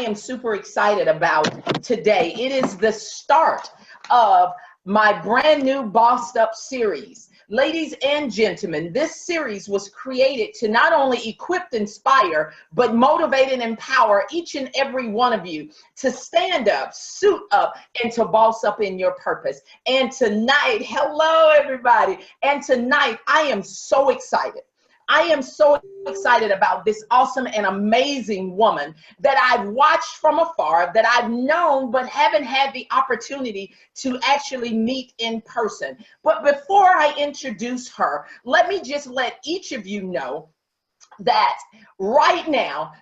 am super excited about today. It is the start of my brand new Bossed Up series. Ladies and gentlemen, this series was created to not only equip, inspire, but motivate and empower each and every one of you to stand up, suit up, and to boss up in your purpose. And tonight, hello everybody, and tonight I am so excited. I am so excited about this awesome and amazing woman that I've watched from afar, that I've known but haven't had the opportunity to actually meet in person. But before I introduce her, let me just let each of you know that right now,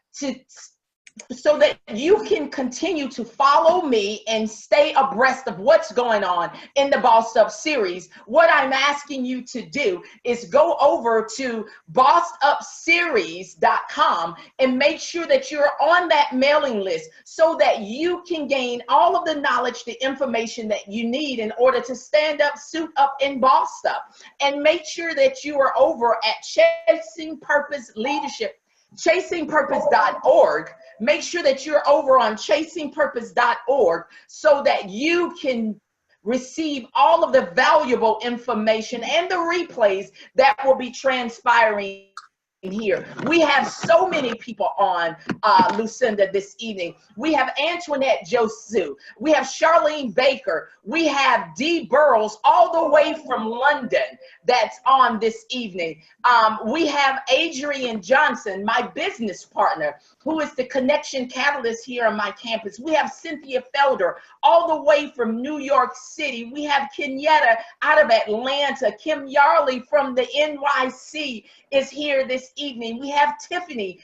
so that you can continue to follow me and stay abreast of what's going on in the Bossed Up series, what I'm asking you to do is go over to bossedupseries.com and make sure that you're on that mailing list so that you can gain all of the knowledge, the information that you need in order to stand up, suit up, and boss up. And make sure that you are over at Chasing Purpose Leadership, chasingpurpose.org. Make sure that you're over on chasingpurpose.org so that you can receive all of the valuable information and the replays that will be transpiring here. We have so many people on Lucinda this evening. We have Antoinette Josu. We have Charlene Baker. We have Dee Burrows all the way from London that's on this evening. We have Adrian Johnson, my business partner, who is the connection catalyst here on my campus. We have Cynthia Felder all the way from New York City. We have Kenyetta out of Atlanta. Kim Yarley from the NYC is here this evening. We have Tiffany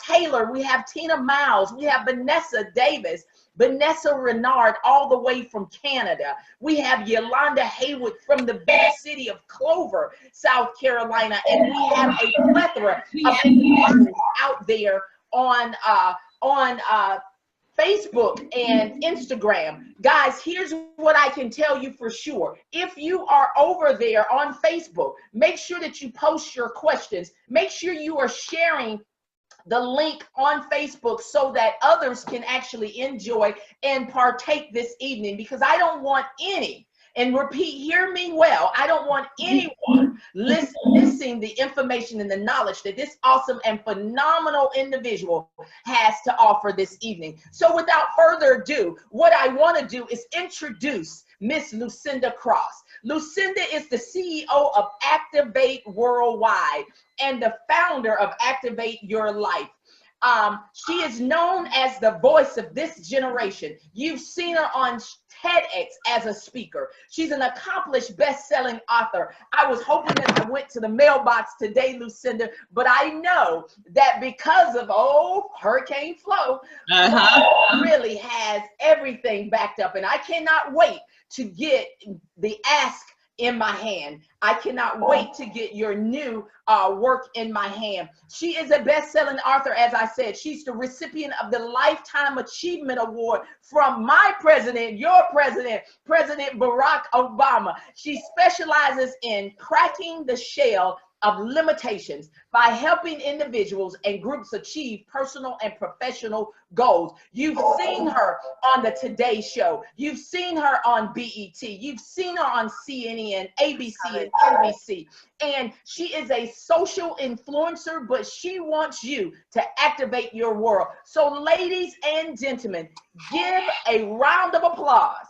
Taylor. We have Tina Miles. We have Vanessa Davis. Vanessa Renard all the way from Canada. We have Yolanda Haywood from the big city of Clover, South Carolina. And we have a plethora of individuals out there on Facebook and Instagram. Guys, here's what I can tell you for sure. If you are over there on Facebook, make sure that you post your questions. Make sure you are sharing the link on Facebook so that others can actually enjoy and partake this evening, because I don't want any, and repeat, hear me well, I don't want anyone missing the information and the knowledge that this awesome and phenomenal individual has to offer this evening. So without further ado, what I want to do is introduce Miss Lucinda Cross. Lucinda is the CEO of Activate Worldwide and the founder of Activate Your Life. She is known as the voice of this generation. You've seen her on TEDx as a speaker. She's an accomplished best-selling author. I was hoping that I went to the mailbox today, Lucinda, but I know that because of, Hurricane Flo, really has everything backed up, and I cannot wait to get the ask in my hand. I cannot wait to get your new work in my hand. She is a best-selling author, as I said. She's the recipient of the Lifetime Achievement Award from my president, your president, President Barack Obama. She specializes in cracking the shell of limitations by helping individuals and groups achieve personal and professional goals. You've seen her on the Today Show. You've seen her on BET. You've seen her on CNN, ABC, and NBC. And she is a social influencer, but she wants you to activate your world. So ladies and gentlemen, give a round of applause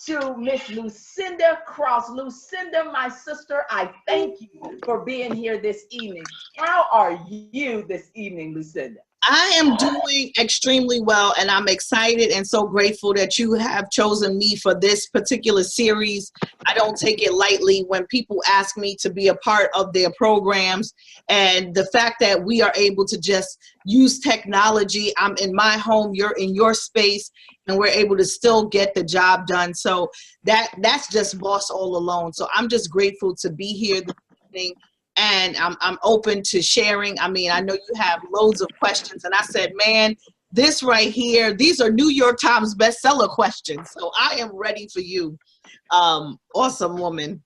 to Miss Lucinda Cross. Lucinda, my sister, I thank you for being here this evening. How are you this evening, Lucinda? I am doing extremely well, and I'm excited and so grateful that you have chosen me for this particular series. I don't take it lightly when people ask me to be a part of their programs, and the fact that we are able to just use technology. I'm in my home, you're in your space, and we're able to still get the job done. So that's just boss all alone. So I'm just grateful to be here this evening. And I'm open to sharing. I mean, I know you have loads of questions. And I said, man, this right here, these are New York Times bestseller questions. So I am ready for you. Awesome woman.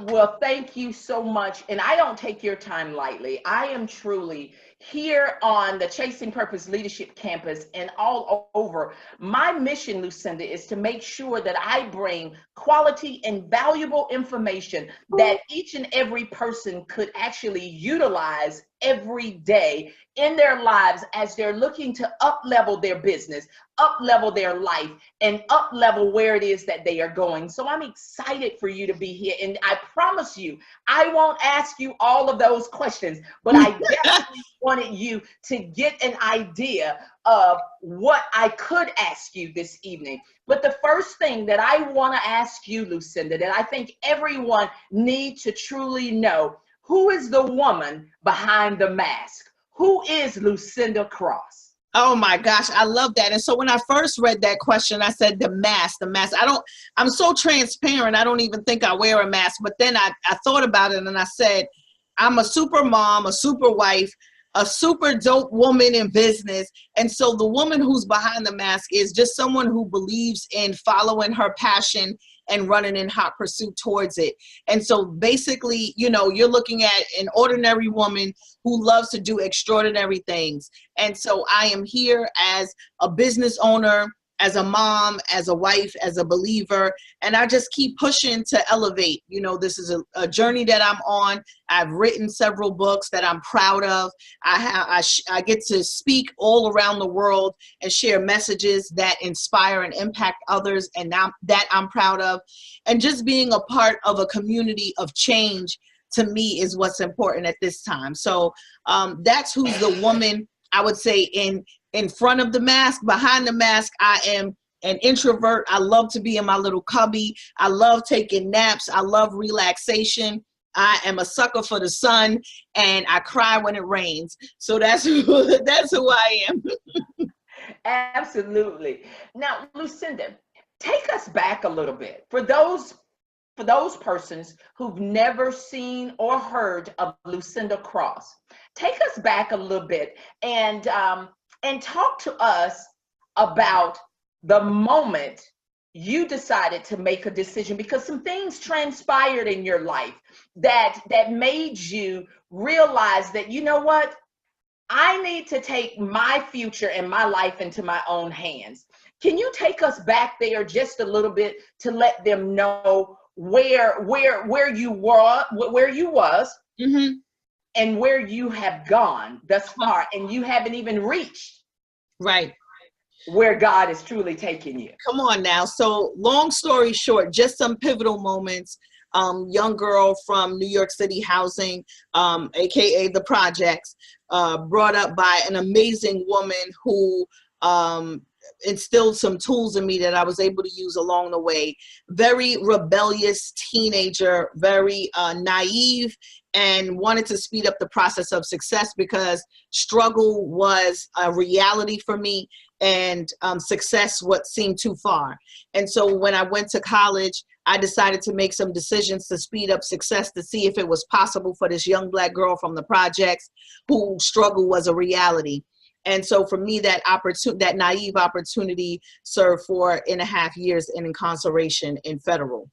Well, thank you so much. And I don't take your time lightly. I am truly here on the Chasing Purpose Leadership Campus and all over. My mission, Lucinda, is to make sure that I bring quality and valuable information that each and every person could actually utilize every day in their lives as they're looking to up-level their business, up-level their life, and up-level where it is that they are going. So I'm excited for you to be here. And I promise you, I won't ask you all of those questions, but I definitely wanted you to get an idea of what I could ask you this evening. But the first thing that I want to ask you, Lucinda, that I think everyone needs to truly know, who is the woman behind the mask? Who is Lucinda Cross? Oh my gosh, I love that. And so when I first read that question, I said the mask. I'm so transparent, I don't even think I wear a mask. But then I thought about it and I said, I'm a super mom, a super wife, a super dope woman in business. And so the woman who's behind the mask is just someone who believes in following her passion and running in hot pursuit towards it. And so basically, you know, you're looking at an ordinary woman who loves to do extraordinary things. And so I am here as a business owner, as a mom, as a wife, as a believer, and I just keep pushing to elevate. You know, this is a journey that I'm on. I've written several books that I'm proud of. I get to speak all around the world and share messages that inspire and impact others, and now that I'm proud of. And just being a part of a community of change, to me, is what's important at this time. So that's who's the woman, I would say, in front of the mask. Behind the mask, I am an introvert. I love to be in my little cubby. I love taking naps. I love relaxation. I am a sucker for the sun, and I cry when it rains. So that's who I am. Absolutely. Now, Lucinda, take us back a little bit. For those persons who've never seen or heard of Lucinda Cross, take us back a little bit and talk to us about the moment you decided to make a decision, because some things transpired in your life that made you realize that, you know what, I need to take my future and my life into my own hands. Can you take us back there just a little bit to let them know where you were, where you was, Mm-hmm. and where you have gone thus far, and you haven't even reached Right. where God is truly taking you? Come on now. So long story short, just some pivotal moments. Young girl from New York City housing, AKA the projects, brought up by an amazing woman who instilled some tools in me that I was able to use along the way. Very rebellious teenager, very naive, and wanted to speed up the process of success because struggle was a reality for me, and success what seemed too far. And so when I went to college, I decided to make some decisions to speed up success, to see if it was possible for this young Black girl from the projects who struggle was a reality. And so for me, that naive opportunity served 4.5 years in incarceration in federal.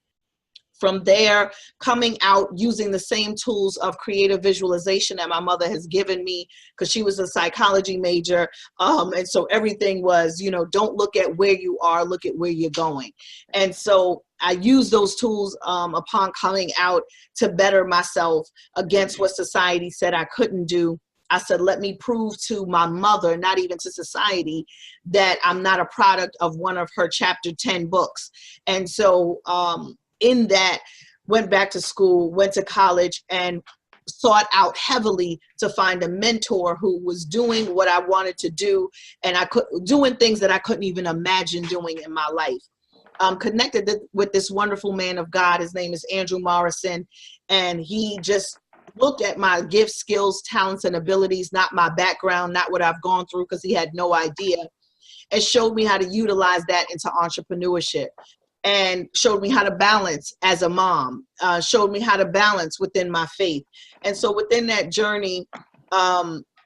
From there, coming out using the same tools of creative visualization that my mother has given me, because she was a psychology major. And so everything was, you know, don't look at where you are, look at where you're going. And so I used those tools upon coming out to better myself against what society said I couldn't do. I said, let me prove to my mother, not even to society, that I'm not a product of one of her chapter 10 books. And so in that, went back to school, went to college, and sought out heavily to find a mentor who was doing what I wanted to do, and doing things that I couldn't even imagine doing in my life. Connected with this wonderful man of God. His name is Andrew Morrison, and he just looked at my gifts, skills, talents, and abilities, not my background, not what I've gone through, because he had no idea, and showed me how to utilize that into entrepreneurship, and showed me how to balance as a mom, showed me how to balance within my faith. And so within that journey,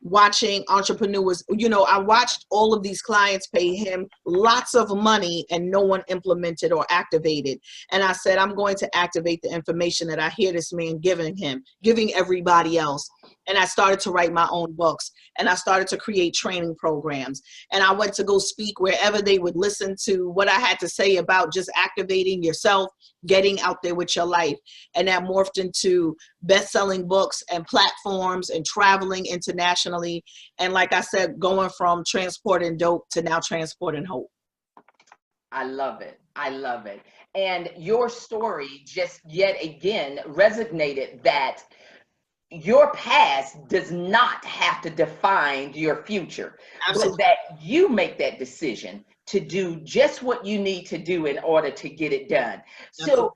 watching entrepreneurs, you know, I watched all of these clients pay him lots of money and no one implemented or activated. And I said, I'm going to activate the information that I hear this man giving everybody else. And I started to write my own books, and I started to create training programs. And I went to go speak wherever they would listen to what I had to say about just activating yourself, getting out there with your life. And that morphed into best-selling books and platforms and traveling internationally. And like I said, going from transporting dope to now transporting hope. I love it. I love it. And your story just yet again resonated that your past does not have to define your future, Absolutely. but that you make that decision to do just what you need to do in order to get it done. Absolutely. So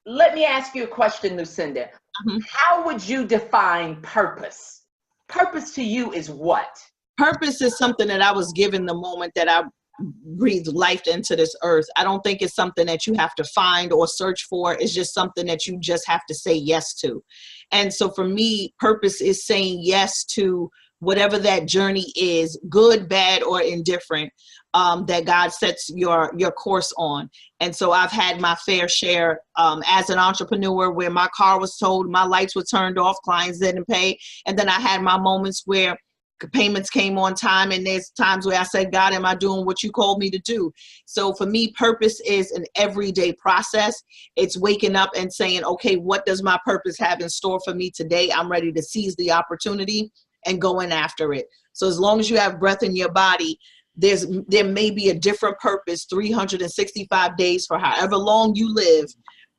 let me ask you a question, Lucinda. Mm-hmm. How would you define purpose? Purpose to you is what? Purpose is something that I was given the moment that I breathed life into this earth. I don't think it's something that you have to find or search for. It's just something that you just have to say yes to. And so for me, purpose is saying yes to whatever that journey is, good, bad, or indifferent, that God sets your course on. And so I've had my fair share as an entrepreneur where my car was towed, my lights were turned off, clients didn't pay. And then I had my moments where payments came on time, and there's times where I said, God, am I doing what you called me to do? So for me, purpose is an everyday process. It's waking up and saying, okay, what does my purpose have in store for me today? I'm ready to seize the opportunity and going after it. So as long as you have breath in your body, there may be a different purpose 365 days for however long you live,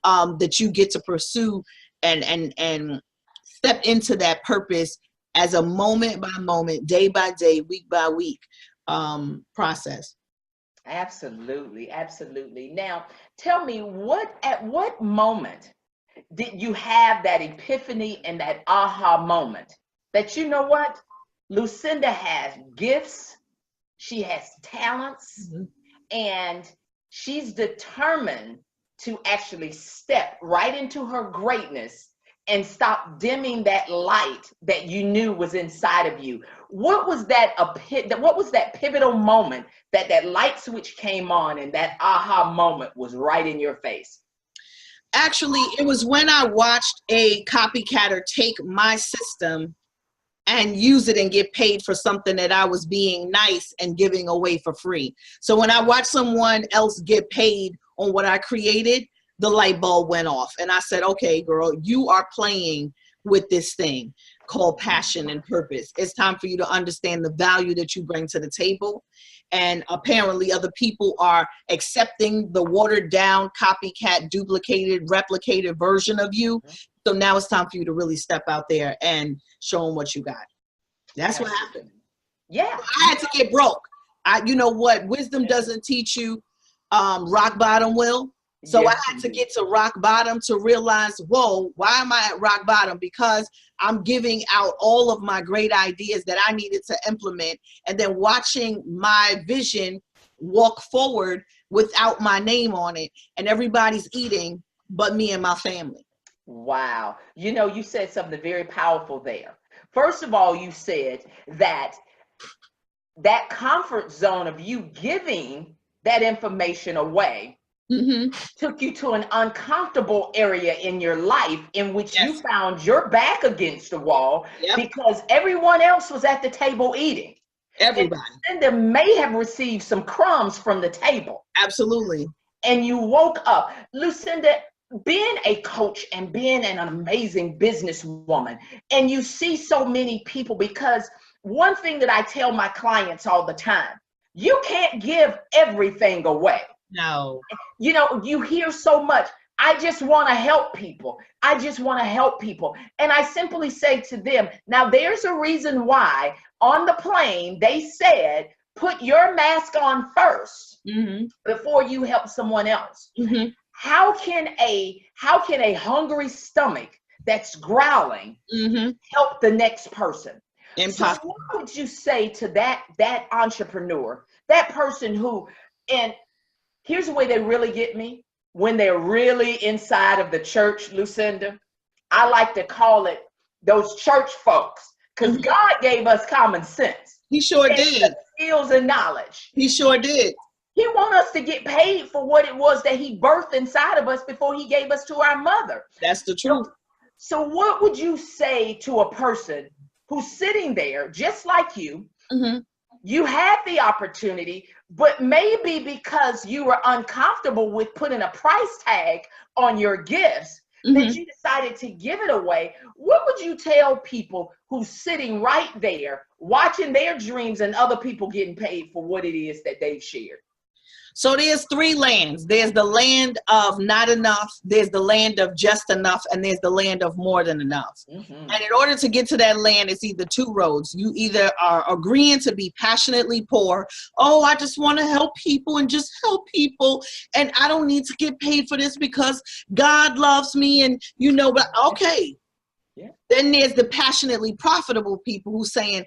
that you get to pursue and step into that purpose as a moment by moment, day by day, week by week process. Absolutely, absolutely. Now, tell me, at what moment did you have that epiphany and that aha moment that, you know what, Lucinda has gifts, she has talents, mm-hmm. and she's determined to actually step right into her greatness and stop dimming that light that you knew was inside of you? What was that pivotal moment that light switch came on and that aha moment was right in your face? Actually, it was when I watched a copycatter take my system and use it and get paid for something that I was being nice and giving away for free. So when I watched someone else get paid on what I created, the light bulb went off. And I said, okay, girl, you are playing with this thing called passion and purpose. It's time for you to understand the value that you bring to the table. And apparently other people are accepting the watered down, copycat, duplicated, replicated version of you. So now it's time for you to really step out there and show them what you got. That's what happened. Yeah. I had to get broke. You know what? Wisdom doesn't teach you. Rock bottom will. So yes, I had to get to rock bottom to realize, whoa, why am I at rock bottom? Because I'm giving out all of my great ideas that I needed to implement, and then watching my vision walk forward without my name on it, and everybody's eating but me and my family. Wow. You know, you said something very powerful there. First of all, you said that comfort zone of you giving that information away mm-hmm. took you to an uncomfortable area in your life in which yes. you found your back against the wall yep. because everyone else was at the table eating. Everybody. And they may have received some crumbs from the table. Absolutely. And you woke up. Lucinda, being a coach and being an amazing businesswoman, and you see so many people, because one thing that I tell my clients all the time, you can't give everything away. No. You know, you hear so much, I just want to help people. I just want to help people. And I simply say to them, now there's a reason why on the plane they said, put your mask on first mm-hmm. before you help someone else. Mm-hmm. How can a hungry stomach that's growling mm-hmm. help the next person? Impossible. So what would you say to that entrepreneur, that person who, and here's the way they really get me, when they're really inside of the church, Lucinda, I like to call it those church folks, because mm-hmm. God gave us common sense. He sure did. Skills and knowledge. He sure did. He wants us to get paid for what it was that he birthed inside of us before he gave us to our mother. That's the truth. So what would you say to a person who's sitting there just like you. Mm-hmm. You had the opportunity, but maybe because you were uncomfortable with putting a price tag on your gifts, that you decided to give it away. What would you tell people who's sitting right there watching their dreams and other people getting paid for what it is that they've shared? So there's three lands. There's the land of not enough, there's the land of just enough, and there's the land of more than enough. Mm-hmm. And in order to get to that land, it's either two roads. You either are agreeing to be passionately poor. Oh, I just want to help people and just help people. And I don't need to get paid for this because God loves me. And, you know, but okay. Yeah. Then there's the passionately profitable people who's saying,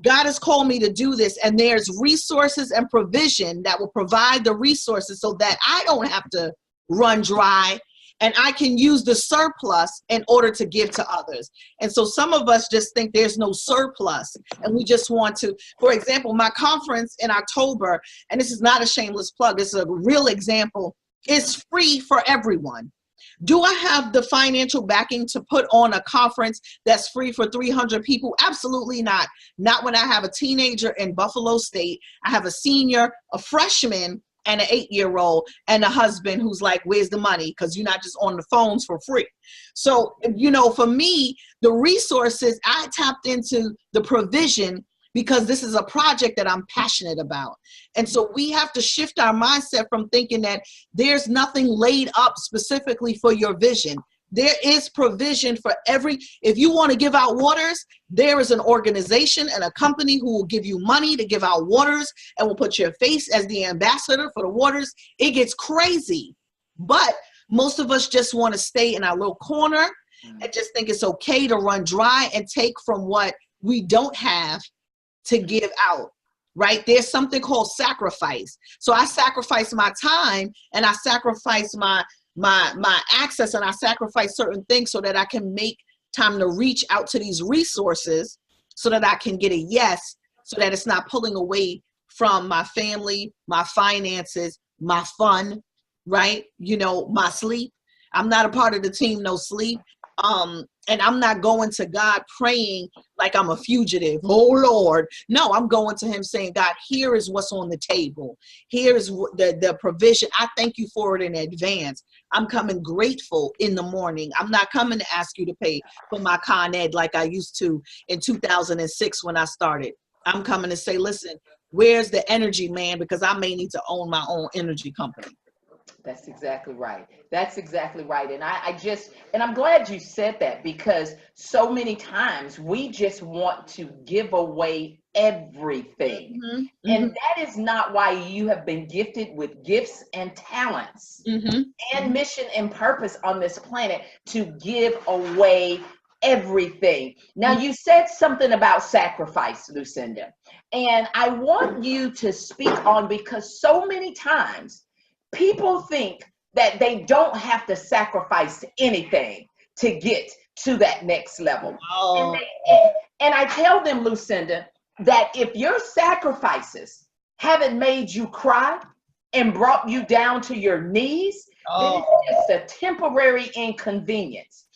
God has called me to do this, and there's resources and provision that will provide the resources so that I don't have to run dry, and I can use the surplus in order to give to others. And so some of us just think there's no surplus, and we just want to, for example, my conference in October, and this is not a shameless plug, this is a real example, is free for everyone. Do I have the financial backing to put on a conference that's free for 300 people? Absolutely not. Not when I have a teenager in Buffalo State. I have a senior, a freshman, and an 8-year-old, and a husband who's like, where's the money? Because you're not just on the phones for free. So, you know, for me, the resources, I tapped into the provision because this is a project that I'm passionate about. And so we have to shift our mindset from thinking that there's nothing laid up specifically for your vision. There is provision for if you want to give out waters, there is an organization and a company who will give you money to give out waters and will put your face as the ambassador for the waters. It gets crazy. But most of us just want to stay in our little corner and just think it's okay to run dry and take from what we don't have to give out, right? There's something called sacrifice. So I sacrifice my time, and I sacrifice my access, and I sacrifice certain things so that I can make time to reach out to these resources so that I can get a yes, so that it's not pulling away from my family, my finances, my fun, right? You know, my sleep. I'm not a part of the team, no sleep. And I'm not going to God praying like I'm a fugitive. Oh, Lord. No, I'm going to him saying, God, here is what's on the table. Here is the provision. I thank you for it in advance. I'm coming grateful in the morning. I'm not coming to ask you to pay for my Con Ed like I used to in 2006 when I started. I'm coming to say, listen, where's the energy, man? Because I may need to own my own energy company. That's exactly right. That's exactly right. And and I'm glad you said that, because so many times we just want to give away everything. Mm-hmm. And that is not why you have been gifted with gifts and talents and mission and purpose on this planet, to give away everything. Now, you said something about sacrifice, Lucinda, and I want you to speak on, because so many times people think that they don't have to sacrifice anything to get to that next level. Oh. And I tell them, Lucinda, that if your sacrifices haven't made you cry and brought you down to your knees, then it's just a temporary inconvenience.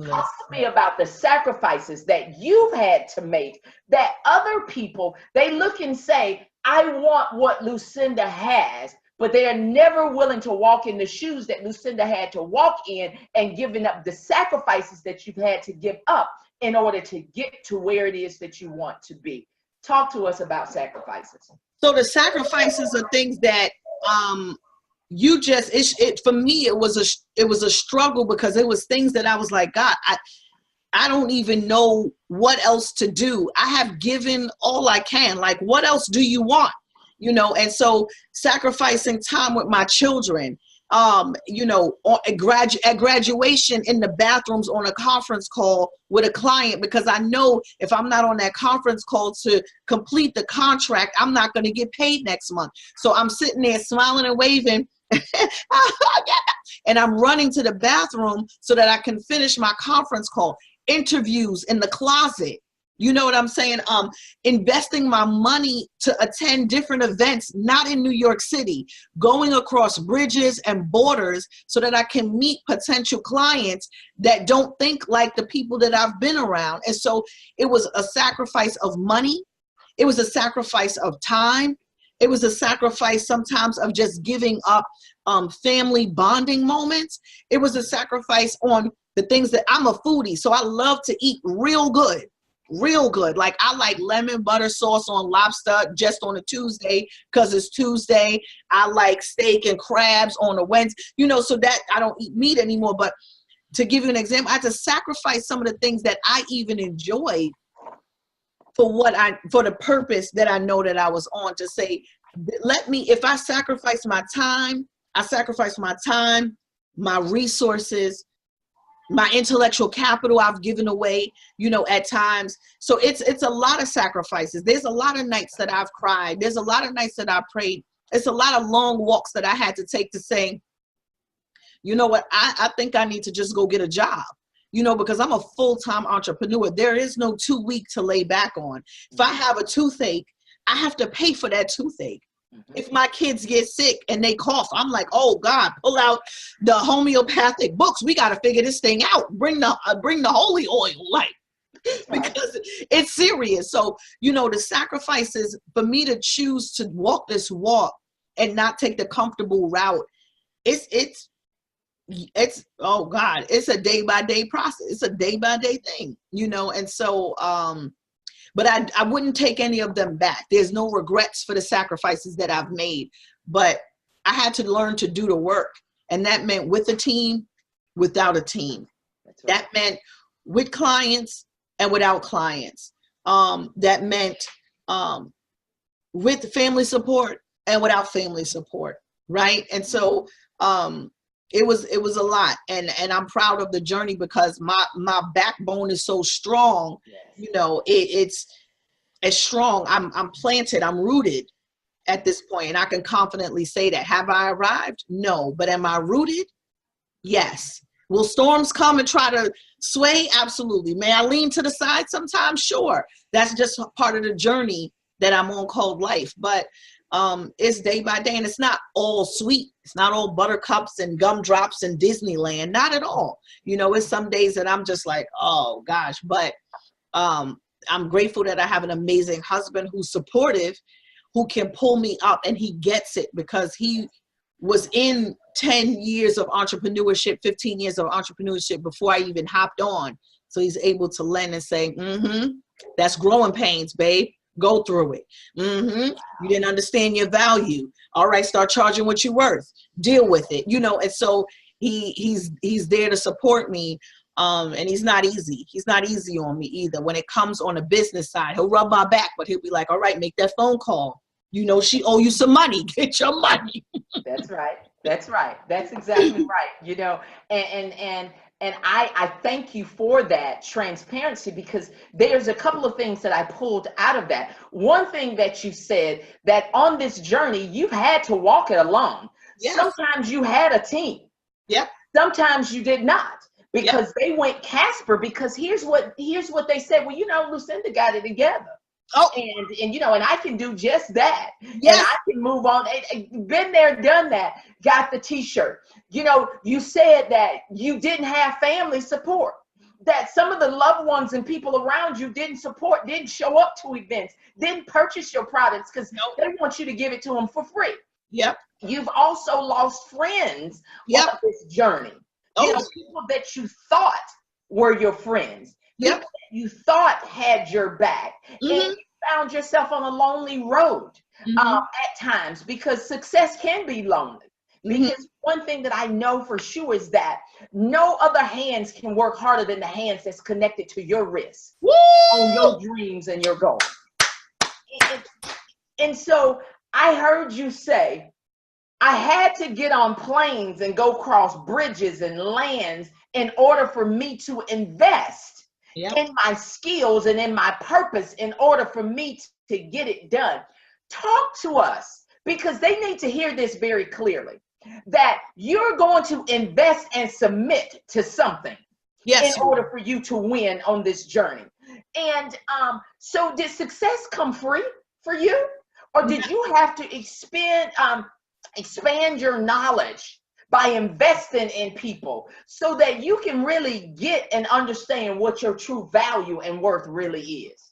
Talk to me about the sacrifices that you've had to make, that other people, they look and say, I want what Lucinda has, but they are never willing to walk in the shoes that Lucinda had to walk in, and giving up the sacrifices that you've had to give up in order to get to where it is that you want to be. Talk to us about sacrifices. So the sacrifices are things that you just, for me, it was a struggle, because it was things that I was like, God, I don't even know what else to do. I have given all I can. Like, what else do you want? You know, and so sacrificing time with my children, you know, at graduation, in the bathrooms, on a conference call with a client, because I know if I'm not on that conference call to complete the contract, I'm not going to get paid next month. So I'm sitting there smiling and waving and I'm running to the bathroom so that I can finish my conference call. Interviews in the closet, You know what I'm saying? Investing my money to attend different events, not in New York City, going across bridges and borders so that I can meet potential clients that don't think like the people that I've been around. And so it was a sacrifice of money. It was a sacrifice of time. It was a sacrifice sometimes of just giving up family bonding moments. It was a sacrifice on the things that I'm a foodie. So I love to eat real good. Real good. Like I like lemon butter sauce on lobster just on a Tuesday because it's Tuesday. I like steak and crabs on a Wednesday, you know, so that I don't eat meat anymore. But to give you an example, I had to sacrifice some of the things that I even enjoyed for the purpose that I know that I was on, to say, if I sacrifice my time, my resources, my intellectual capital I've given away, you know, at times. So it's a lot of sacrifices. There's a lot of nights that I've cried. There's a lot of nights that I prayed. It's a lot of long walks that I had to take to say, you know what, I think I need to just go get a job, you know, because I'm a full-time entrepreneur. There is no 2 week to lay back on. If I have a toothache, I have to pay for that toothache. If my kids get sick and they cough, I'm like, oh God, pull out the homeopathic books. We got to figure this thing out. Bring the holy oil, like, because it's serious. So, you know, the sacrifices for me to choose to walk this walk and not take the comfortable route. It's oh God, it's a day by day process. It's a day by day thing, you know. And so, but I wouldn't take any of them back. There's no regrets for the sacrifices that I've made, but I had to learn to do the work. And that meant with a team, without a team. That's right. That meant with clients and without clients. That meant with family support and without family support, right? And so it was a lot. And I'm proud of the journey because my backbone is so strong. Yes. You know, it's strong. I'm planted, I'm rooted at this point, and I can confidently say that. Have I arrived? No. But am I rooted? Yes. Will storms come and try to sway? Absolutely. May I lean to the side sometimes? Sure. That's just part of the journey that I'm on called life. But it's day by day, and it's not all sweet. It's not all buttercups and gumdrops and Disneyland. Not at all. You know, it's some days that I'm just like, oh gosh. But I'm grateful that I have an amazing husband who's supportive, who can pull me up, and he gets it because he was in 10 years of entrepreneurship, 15 years of entrepreneurship before I even hopped on. So he's able to lend and say, that's growing pains, babe. Go through it. You didn't understand your value. All right, start charging what you're worth. Deal with it. You know, and so he's there to support me. And he's not easy. He's not easy on me either. When it comes on the business side, he'll rub my back, but he'll be like, all right, make that phone call. You know, she owe you some money. Get your money. That's right. That's right. That's exactly right. You know, and I thank you for that transparency, because there's a couple of things that I pulled out of that. One thing that you said, that on this journey, you've had to walk it alone. Yes. Sometimes you had a team. Yep. Sometimes you did not. Because they went Casper, because here's what they said. Well, you know, Lucinda got it together. Oh, and you know, and I can do just that. Yes. And I can move on. Been there, done that. Got the T-shirt. You know, you said that you didn't have family support. That some of the loved ones and people around you didn't support, didn't show up to events, didn't purchase your products because they want you to give it to them for free. Yep. You've also lost friends on this journey. You know, people that you thought were your friends, people that you thought had your back, and you found yourself on a lonely road at times, because success can be lonely. Because one thing that I know for sure is that no other hands can work harder than the hands that's connected to your wrist on your dreams and your goals. And so I heard you say, I had to get on planes and go cross bridges and lands in order for me to invest in my skills and in my purpose in order for me to get it done. Talk to us, because they need to hear this very clearly, that you're going to invest and submit to something in order for you to win on this journey. And so did success come free for you? Or did you have to expand your knowledge by investing in people so that you can really get and understand what your true value and worth really is?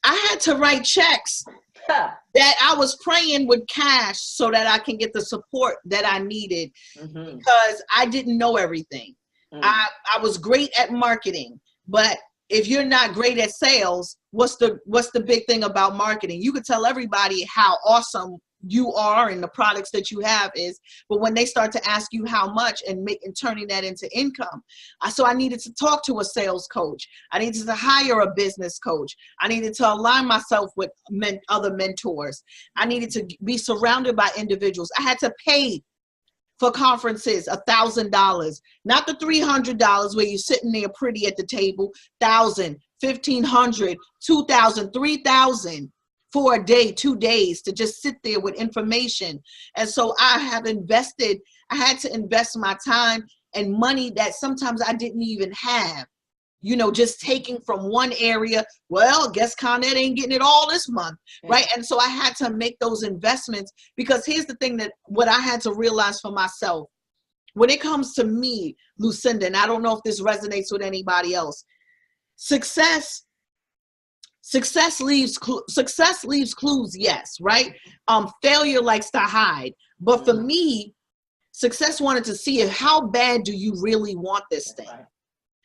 I had to write checks that I was praying with cash so that I can get the support that I needed, because I didn't know everything. I was great at marketing, but if you're not great at sales, what's the big thing about marketing? You could tell everybody how awesome you are and the products that you have is, but when they start to ask you how much and turning that into income, so I needed to talk to a sales coach. I needed to hire a business coach. I needed to align myself with other mentors. I needed to be surrounded by individuals. I had to pay for conferences $1,000, not the $300 where you're sitting there pretty at the table. $1,000, $1,500, $2,000, $3,000 for a day, 2 days to just sit there with information. And so I had to invest my time and money that sometimes I didn't even have. You know, just taking from one area. Well, guess Con Ed ain't getting it all this month, right? And so I had to make those investments, because here's the thing that what I had to realize for myself. When it comes to me, Lucinda, and I don't know if this resonates with anybody else, success leaves clues, yes, right? Failure likes to hide. But for me, success wanted to see how bad do you really want this thing?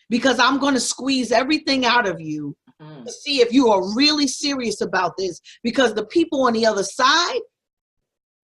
Because I'm going to squeeze everything out of you to see if you are really serious about this, because the people on the other side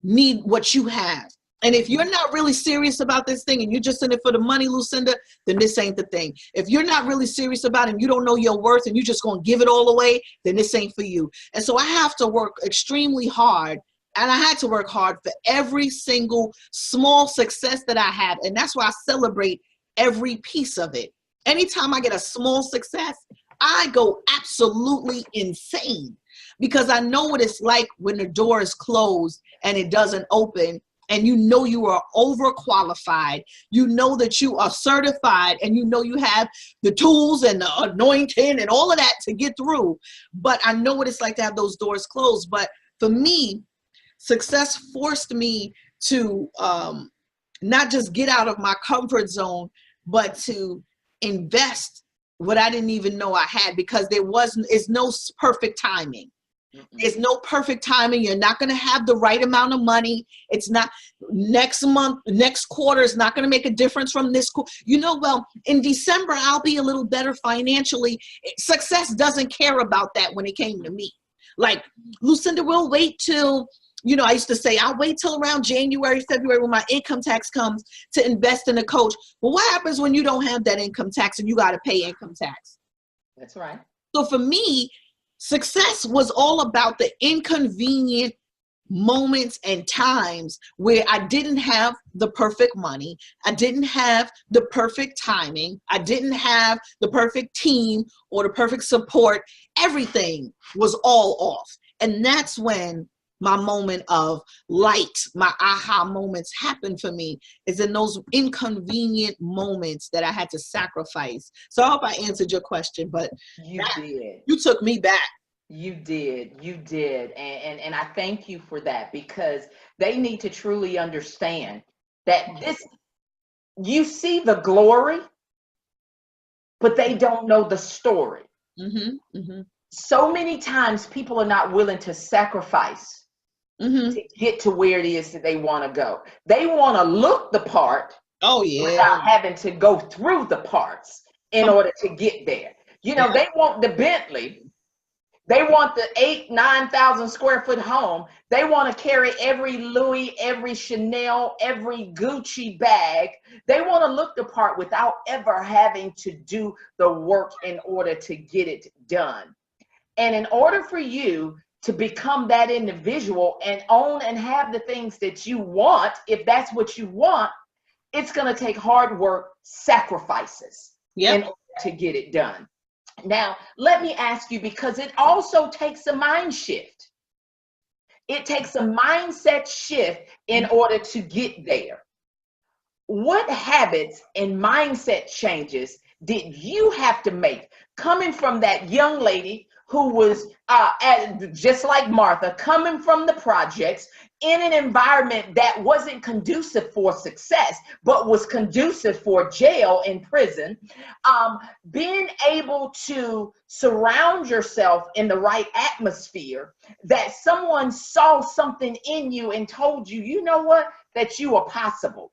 need what you have. And if you're not really serious about this thing and you're just in it for the money, Lucinda, then this ain't the thing. If you're not really serious about it and you don't know your worth and you're just going to give it all away, then this ain't for you. And so I have to work extremely hard. And I had to work hard for every single small success that I have. And that's why I celebrate every piece of it. Anytime I get a small success, I go absolutely insane, because I know what it's like when the door is closed and it doesn't open, and you know you are overqualified, you know that you are certified, and you know you have the tools and the anointing and all of that to get through. But I know what it's like to have those doors closed. But for me, success forced me to not just get out of my comfort zone, but to invest what I didn't even know I had, because it's no perfect timing. There's no perfect timing. You're not going to have the right amount of money. It's not next month, next quarter is not going to make a difference from this. Well, in December, I'll be a little better financially. Success doesn't care about that when it came to me. Like, Lucinda, we'll wait till, I used to say, I'll wait till around January, February when my income tax comes to invest in a coach. Well, what happens when you don't have that income tax and you got to pay income tax? That's right. So for me, success was all about the inconvenient moments and times where I didn't have the perfect money. I didn't have the perfect timing. I didn't have the perfect team or the perfect support. Everything was all off. And that's when my moment of light, my aha moments happened for me, is in those inconvenient moments that I had to sacrifice. So I hope I answered your question, but you did. You took me back. You did. And I thank you for that, because they need to truly understand that you see the glory, but they don't know the story. So many times people are not willing to sacrifice to get to where it is that they want to go. They want to look the part without having to go through the parts in order to get there. They want the Bentley. They want the 8,000-9,000 square foot home. They want to carry every Louis, every Chanel, every Gucci bag. They want to look the part without ever having to do the work in order to get it done. And in order for you to become that individual and own and have the things that you want, if that's what you want, it's going to take hard work, sacrifices in order to get it done. Now, let me ask you, because it also takes a mind shift. It takes a mindset shift in order to get there. What habits and mindset changes did you have to make, coming from that young lady who was just like Martha, coming from the projects in an environment that wasn't conducive for success, but was conducive for jail and prison, being able to surround yourself in the right atmosphere, that someone saw something in you and told you, you know what, that you are possible.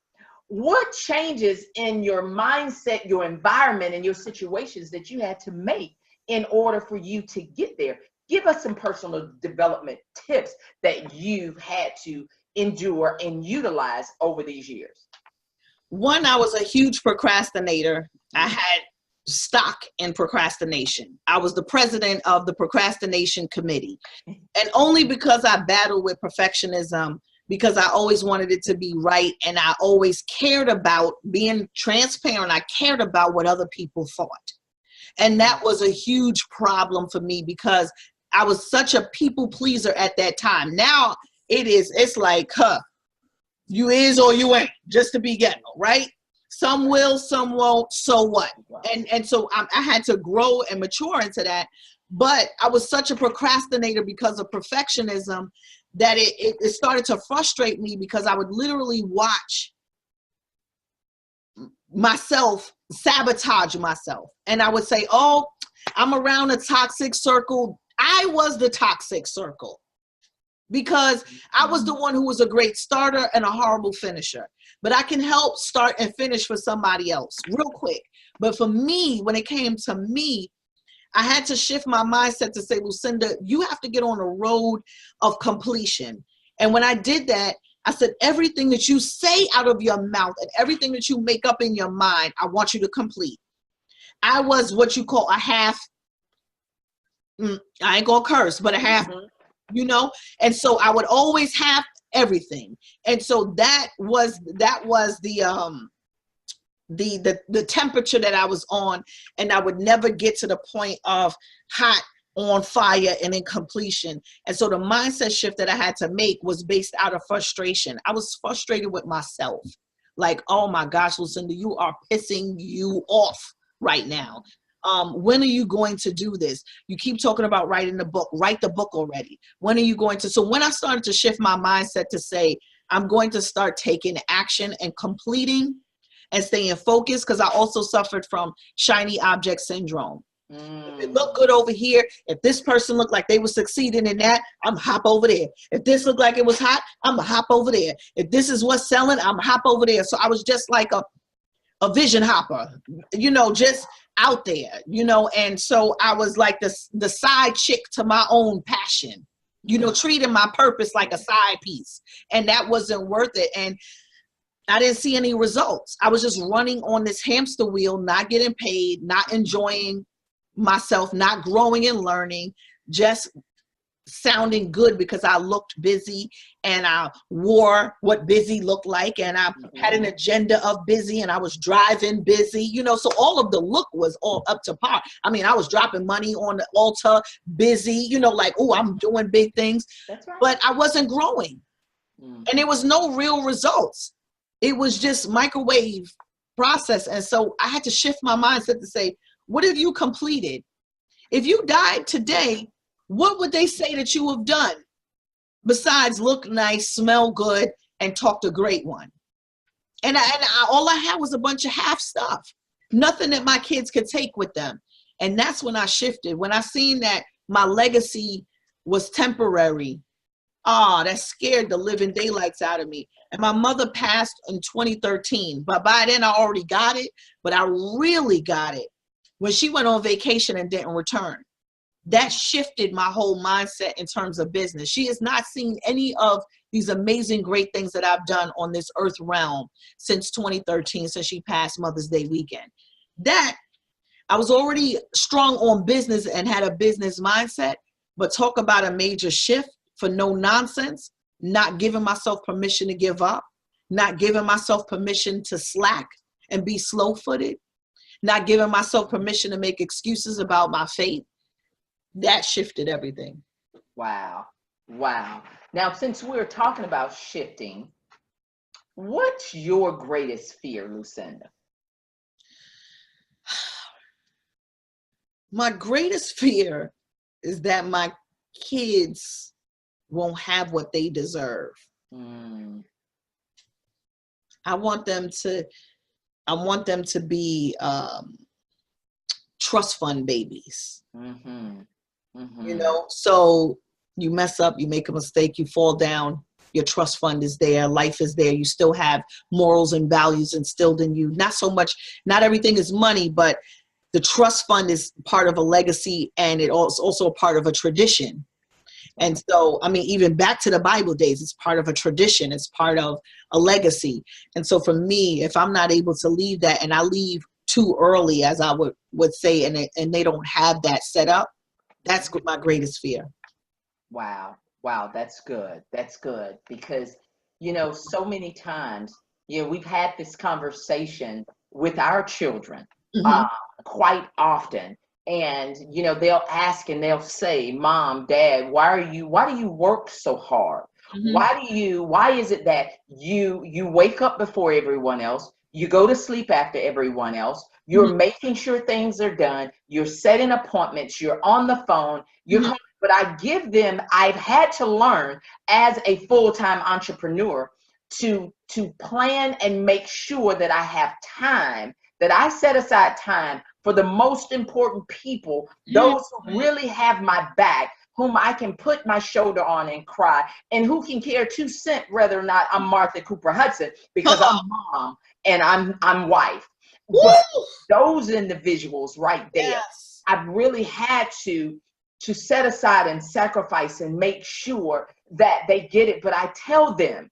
What changes in your mindset, your environment, and your situations that you had to make in order for you to get there? Give us some personal development tips that you've had to endure and utilize over these years. One, I was a huge procrastinator. I had stock in procrastination. I was the president of the procrastination committee. And only because I battled with perfectionism, because I always wanted it to be right, and I always cared about being transparent. I cared about what other people thought. And that was a huge problem for me because I was such a people pleaser at that time. Now it's like, you is or you ain't, just to be ghetto, right? Some will, some won't, so what? And so I had to grow and mature into that. But I was such a procrastinator because of perfectionism that it started to frustrate me, because I would literally watch myself sabotage myself. And I would say, oh, I'm around a toxic circle. I was the toxic circle because I was the one who was a great starter and a horrible finisher. But I can help start and finish for somebody else real quick. But for me, when it came to me, I had to shift my mindset to say, Lucinda, you have to get on a road of completion. And when I did that, I said, everything that you say out of your mouth and everything that you make up in your mind, I want you to complete. I was what you call a half, I ain't gonna curse, but a half, you know? And so I would always have everything. And so that was the temperature that I was on, and I would never get to the point of hot, on fire, and in completion. And so the mindset shift that I had to make was based out of frustration. I was frustrated with myself. Like, oh my gosh, Lucinda, you are pissing you off right now. When are you going to do this? You keep talking about writing the book. Write the book already. When are you going to? So when I started to shift my mindset to say, I'm going to start taking action and completing and staying focused, because I also suffered from shiny object syndrome. If it looked good over here, if this person looked like they were succeeding in that, I'm hop over there. If this looked like it was hot, I'm a hop over there. If this is what's selling, I'm a hop over there. So I was just like a vision hopper, you know, just out there, you know. And so I was like the side chick to my own passion, you know, treating my purpose like a side piece. And that wasn't worth it. And I didn't see any results. I was just running on this hamster wheel, not getting paid, not enjoying myself, not growing and learning, just sounding good because I looked busy and I wore what busy looked like, and I had an agenda of busy, and I was driving busy, you know, so all of the look was all up to par. I mean, I was dropping money on the altar, busy, you know, like, oh, I'm doing big things. That's right. But I wasn't growing. And there was no real results. It was just microwave process. And so I had to shift my mindset to say, what have you completed? If you died today, what would they say that you have done besides look nice, smell good, and talk a great one? And all I had was a bunch of half stuff, nothing that my kids could take with them. And that's when I shifted. When I seen that my legacy was temporary, that scared the living daylights out of me. And my mother passed in 2013, but by then I already got it, but I really got it when she went on vacation and didn't return. That shifted my whole mindset in terms of business. She has not seen any of these amazing, great things that I've done on this earth realm since 2013, since she passed Mother's Day weekend. That I was already strong on business and had a business mindset, but talk about a major shift for no nonsense, not giving myself permission to give up, not giving myself permission to slack and be slow-footed, not giving myself permission to make excuses about my faith. That shifted everything. Wow. Wow. Now, since we're talking about shifting, what's your greatest fear, Lucinda? My greatest fear is that my kids won't have what they deserve. Mm. I want them to be trust fund babies. Mm-hmm. Mm-hmm. You know, so you mess up, you make a mistake, you fall down, your trust fund is there, life is there, you still have morals and values instilled in you. Not everything is money, but the trust fund is part of a legacy, and it also a part of a tradition. And so, I mean, even back to the Bible days, it's part of a tradition, it's part of a legacy. And so for me, if I'm not able to leave that, and I leave too early, as I would say, and they don't have that set up, that's my greatest fear. Wow. Wow. That's good. That's good. Because, so many times, we've had this conversation with our children Mm-hmm. quite often. And, they'll ask and they'll say, Mom, Dad, why do you work so hard? Mm-hmm. Why is it that you wake up before everyone else? You go to sleep after everyone else. You're Mm-hmm. making sure things are done. You're setting appointments. You're on the phone. You're Mm-hmm. But I've had to learn as a full-time entrepreneur to plan and make sure that I have time, that I set aside time for the most important people, those who really have my back, whom I can put my shoulder on and cry, and who can care 2 cents whether or not I'm Martha Cooper-Hudson, because I'm mom and I'm wife. Woo! But those individuals right there, Yes. I've really had to set aside and sacrifice and make sure that they get it. But I tell them,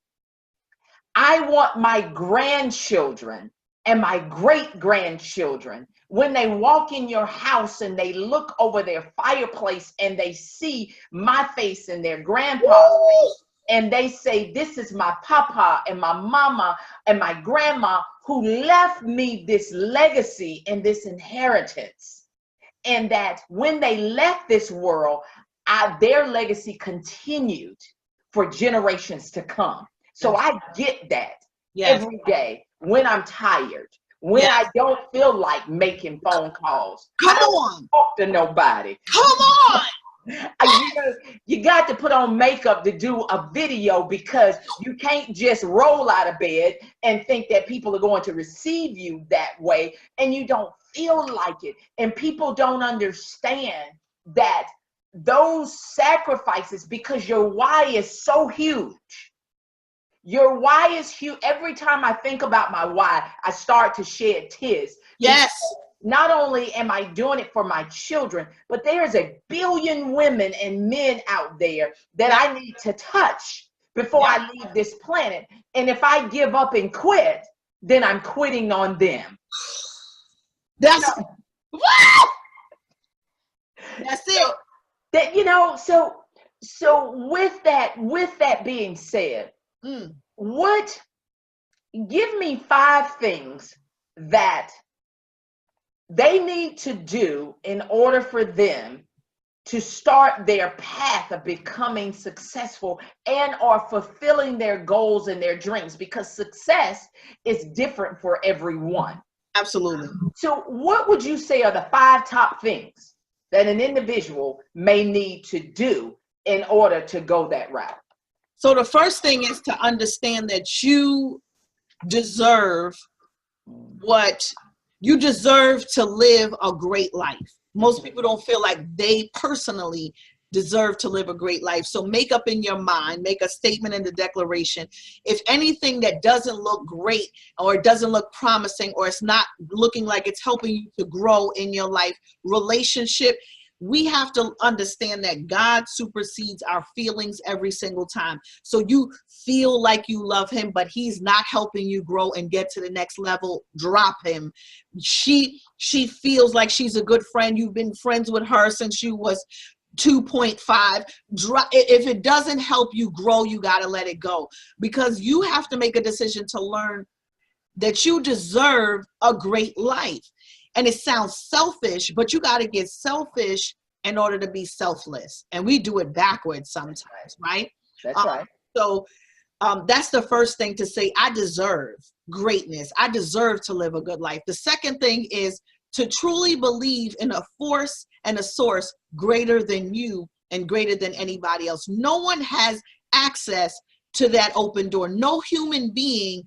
I want my grandchildren and my great grandchildren, when they walk in your house and they look over their fireplace and they see my face and their grandpa's face, and they say, this is my papa and my mama and my grandma who left me this legacy and this inheritance. And that when they left this world, their legacy continued for generations to come. So I get that every day when I'm tired, when I don't feel like making phone calls. Come I don't on. talk to nobody. Come on. You got to put on makeup to do a video, because you can't just roll out of bed and think that people are going to receive you that way, and you don't feel like it. And people don't understand that those sacrifices, because your why is so huge. Your why is huge. Every time I think about my why, I start to shed tears. Yes. Not only am I doing it for my children, but there's a billion women and men out there that I need to touch before I leave this planet. And if I give up and quit, then I'm quitting on them. That's it. So with that being said, give me 5 things that they need to do in order for them to start their path of becoming successful and or fulfilling their goals and their dreams, because success is different for everyone. Absolutely. So what would you say are the 5 top things that an individual may need to do in order to go that route? So the first thing is to understand that you deserve to live a great life. Most people don't feel like they personally deserve to live a great life. So make up in your mind, make a statement in the declaration. If anything that doesn't look great, or it doesn't look promising, or it's not looking like it's helping you to grow in your life, relationship, we have to understand that God supersedes our feelings every single time. So you feel like you love him, but he's not helping you grow and get to the next level, drop him. She feels like she's a good friend. You've been friends with her since you was 2.5. If it doesn't help you grow, you got to let it go, because you have to make a decision to learn that you deserve a great life. And it sounds selfish, but you got to get selfish in order to be selfless. And we do it backwards sometimes, right? That's right. So that's the first thing, to say, I deserve greatness. I deserve to live a good life. The second thing is to truly believe in a force and a source greater than you and greater than anybody else. No one has access to that open door. No human being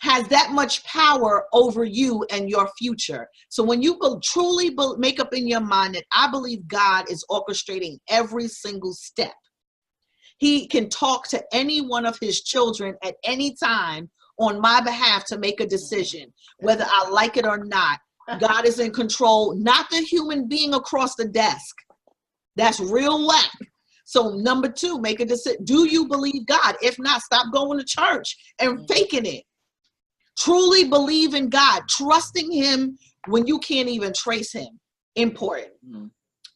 has that much power over you and your future. So when you truly make up in your mind that I believe God is orchestrating every single step, he can talk to any one of his children at any time on my behalf to make a decision, whether I like it or not. God is in control, not the human being across the desk. That's real whack. So number 2, make a decision. Do you believe God? If not, stop going to church and faking it. Truly believe in God, trusting him when you can't even trace him. Important.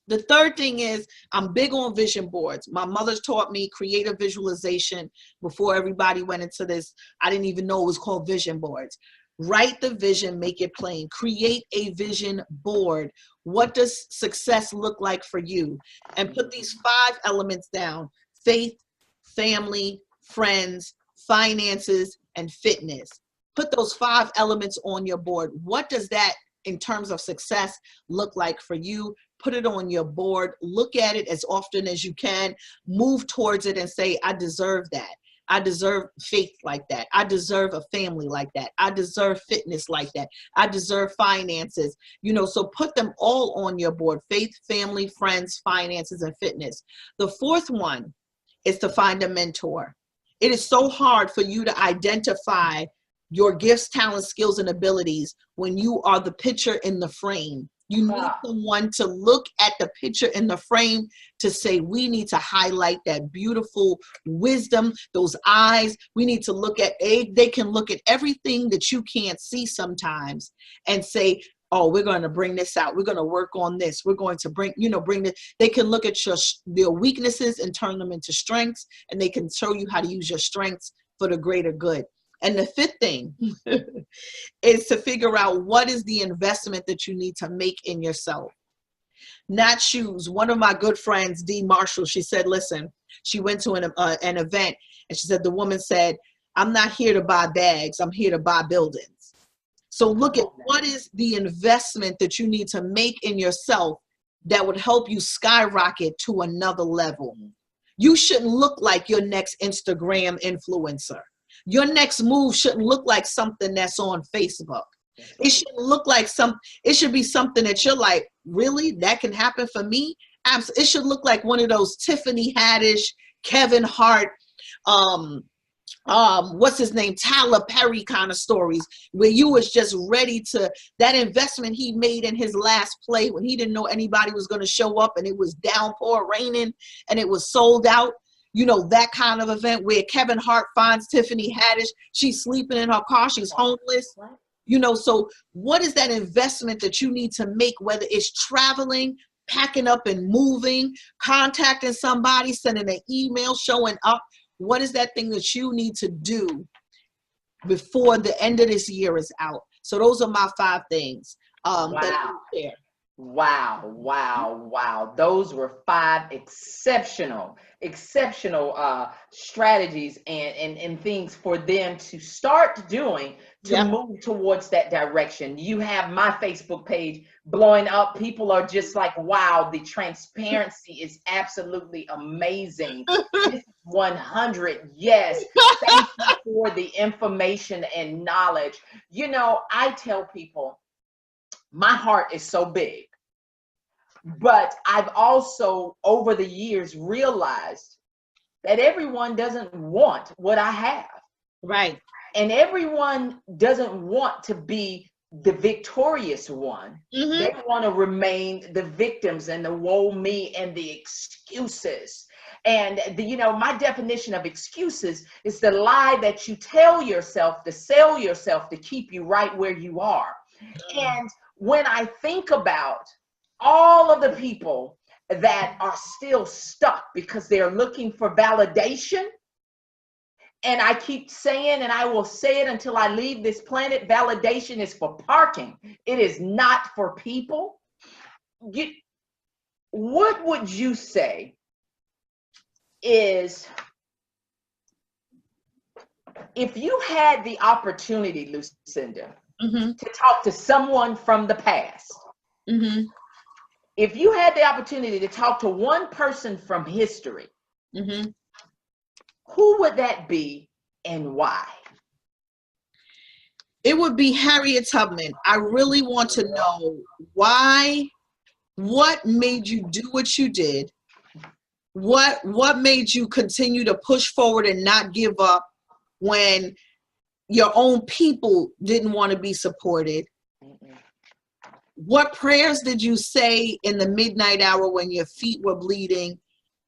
The third thing is, I'm big on vision boards. My mother's taught me creative visualization before everybody went into this. I didn't even know it was called vision boards. Write the vision, make it plain. Create a vision board. What does success look like for you? And put these 5 elements down: faith, family, friends, finances, and fitness. Put those 5 elements on your board. What does that, in terms of success, look like for you? Put it on your board. Look at it as often as you can. Move towards it and say, I deserve that. I deserve faith like that. I deserve a family like that. I deserve fitness like that. I deserve finances. You know, so put them all on your board: faith, family, friends, finances, and fitness. The 4th one is to find a mentor. It is so hard for you to identify your gifts, talents, skills, and abilities when you are the picture in the frame. You need someone to look at the picture in the frame to say, we need to highlight that beautiful wisdom, those eyes. We need to look at, they can look at everything that you can't see sometimes and say, oh, we're going to bring this out. We're going to work on this. We're going to bring this. They can look at your weaknesses and turn them into strengths, and they can show you how to use your strengths for the greater good. And the 5th thing is to figure out what is the investment that you need to make in yourself. Not shoes. One of my good friends, Dee Marshall, she said, listen, she went to an event, and she said, the woman said, I'm not here to buy bags. I'm here to buy buildings. So look at what is the investment that you need to make in yourself that would help you skyrocket to another level. You shouldn't look like your next Instagram influencer. Your next move shouldn't look like something that's on Facebook. It shouldn't look like it should be something that you're like, really? That can happen for me? It should look like one of those Tiffany Haddish, Kevin Hart, what's his name, Tyler Perry kind of stories, where you was just ready to, that investment he made in his last play when he didn't know anybody was going to show up, and it was downpour raining and it was sold out. You know, that kind of event where Kevin Hart finds Tiffany Haddish, she's sleeping in her car, she's homeless. You know, so what is that investment that you need to make, whether it's traveling, packing up and moving, contacting somebody, sending an email, showing up? What is that thing that you need to do before the end of this year is out? So those are my 5 things that I can share. Wow. Those were 5 exceptional strategies and things for them to start doing to move towards that direction. You have my Facebook page blowing up. People are just like, wow, the transparency is absolutely amazing. This is 100. Yes. Thank you for the information and knowledge. You know, I tell people, my heart is so big, but I've also over the years realized that everyone doesn't want what I have. Right. And everyone doesn't want to be the victorious one. Mm-hmm. They want to remain the victims and the woe me and the excuses. And my definition of excuses is the lie that you tell yourself to sell yourself to keep you right where you are. And when I think about all of the people that are still stuck because they're looking for validation, and I keep saying, and I will say it until I leave this planet, validation is for parking. It is not for people. What would you say is, if you had the opportunity, Lucinda, to talk to someone from the past. If you had the opportunity to talk to one person from history, who would that be and why? It would be Harriet Tubman. I really want to know why, what made you do what you did? What made you continue to push forward and not give up when your own people didn't want to be supported? What prayers did you say in the midnight hour when your feet were bleeding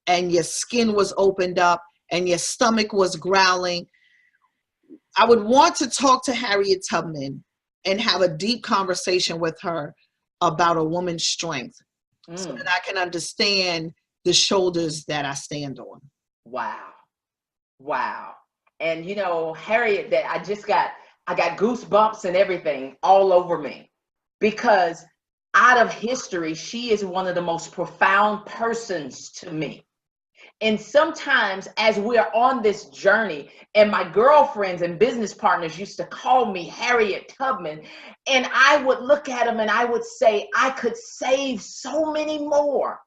and your skin was opened up and your stomach was growling? I would want to talk to Harriet Tubman and have a deep conversation with her about a woman's strength so that I can understand the shoulders that I stand on. Wow. Wow. And you know, Harriet, that I got goosebumps and everything all over me, because out of history, she is one of the most profound persons to me. And sometimes as we're on this journey, and my girlfriends and business partners used to call me Harriet Tubman, and I would look at them and I would say, I could save so many more.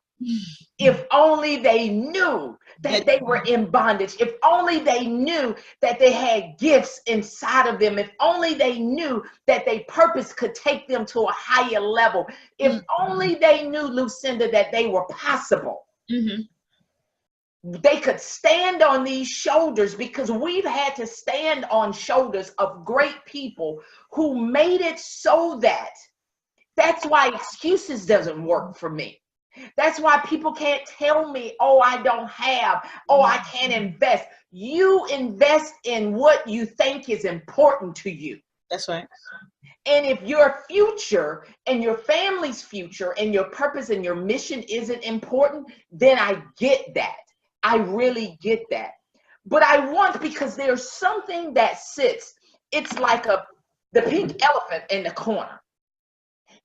If only they knew that they were in bondage. If only they knew that they had gifts inside of them. If only they knew that their purpose could take them to a higher level. If only they knew, Lucinda, that they were possible. They could stand on these shoulders, because we've had to stand on shoulders of great people who made it so that that's why excuses doesn't work for me. That's why people can't tell me, oh, I don't have, oh, I can't invest. You invest in what you think is important to you. That's right. And if your future and your family's future and your purpose and your mission isn't important, then I get that. I really get that. But I want, because there's something that sits, it's like the pink elephant in the corner.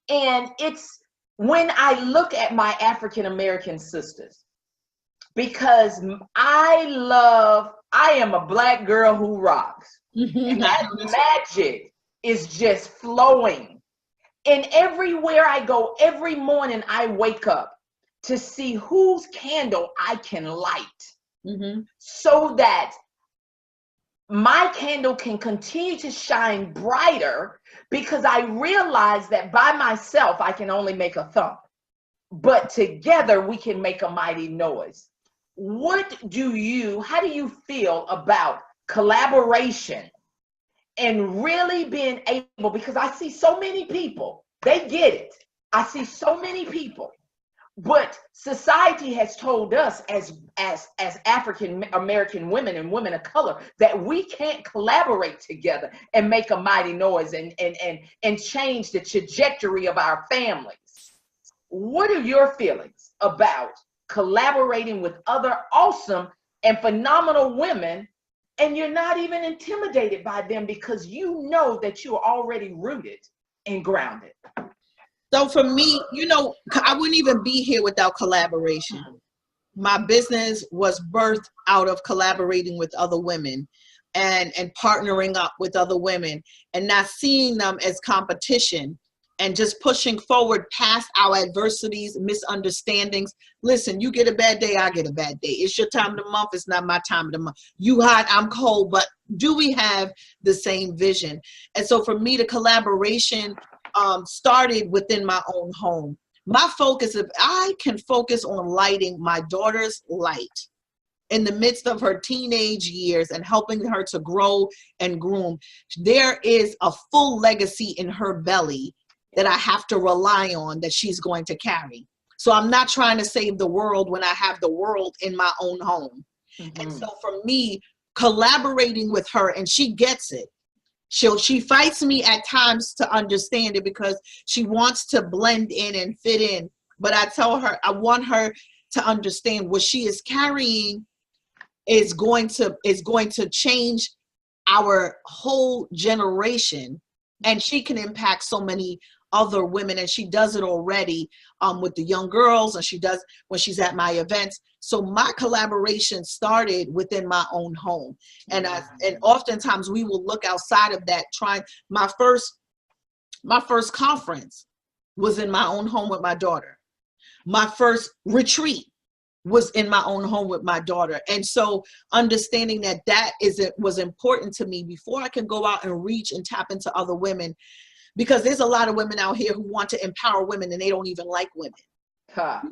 And it's when I look at my African American sisters, because I am a Black girl who rocks. And that magic is just flowing. And everywhere I go, every morning I wake up to see whose candle I can light, so that my candle can continue to shine brighter, because I realize that by myself, I can only make a thump, but together we can make a mighty noise. How do you feel about collaboration and really being able, because I see so many people, they get it. I see so many people. But society has told us as African American women and women of color that we can't collaborate together and make a mighty noise and change the trajectory of our families. What are your feelings about collaborating with other awesome and phenomenal women, and you're not even intimidated by them because you know that you're already rooted and grounded? So for me, you know, I wouldn't even be here without collaboration. My business was birthed out of collaborating with other women and partnering up with other women, and not seeing them as competition, and just pushing forward past our adversities, misunderstandings. Listen, you get a bad day, I get a bad day. It's your time of the month, it's not my time of the month. You hot, I'm cold, but do we have the same vision? And so for me, the collaboration started within my own home. My focus, if I can focus on lighting my daughter's light in the midst of her teenage years and helping her to grow and groom, there is a full legacy in her belly that I have to rely on, that she's going to carry. So I'm not trying to save the world when I have the world in my own home. And so for me, collaborating with her, and she gets it. She fights me at times to understand it, because she wants to blend in and fit in. But I tell her, I want her to understand what she is carrying is going to change our whole generation, and she can impact so many other women, and she does it already with the young girls, and she does when she's at my events. So my collaboration started within my own home, and oftentimes we will look outside of that. My first My first conference was in my own home with my daughter. My first retreat was in my own home with my daughter. And so understanding that was important to me before I can go out and reach and tap into other women, because there's a lot of women out here who want to empower women and they don't even like women.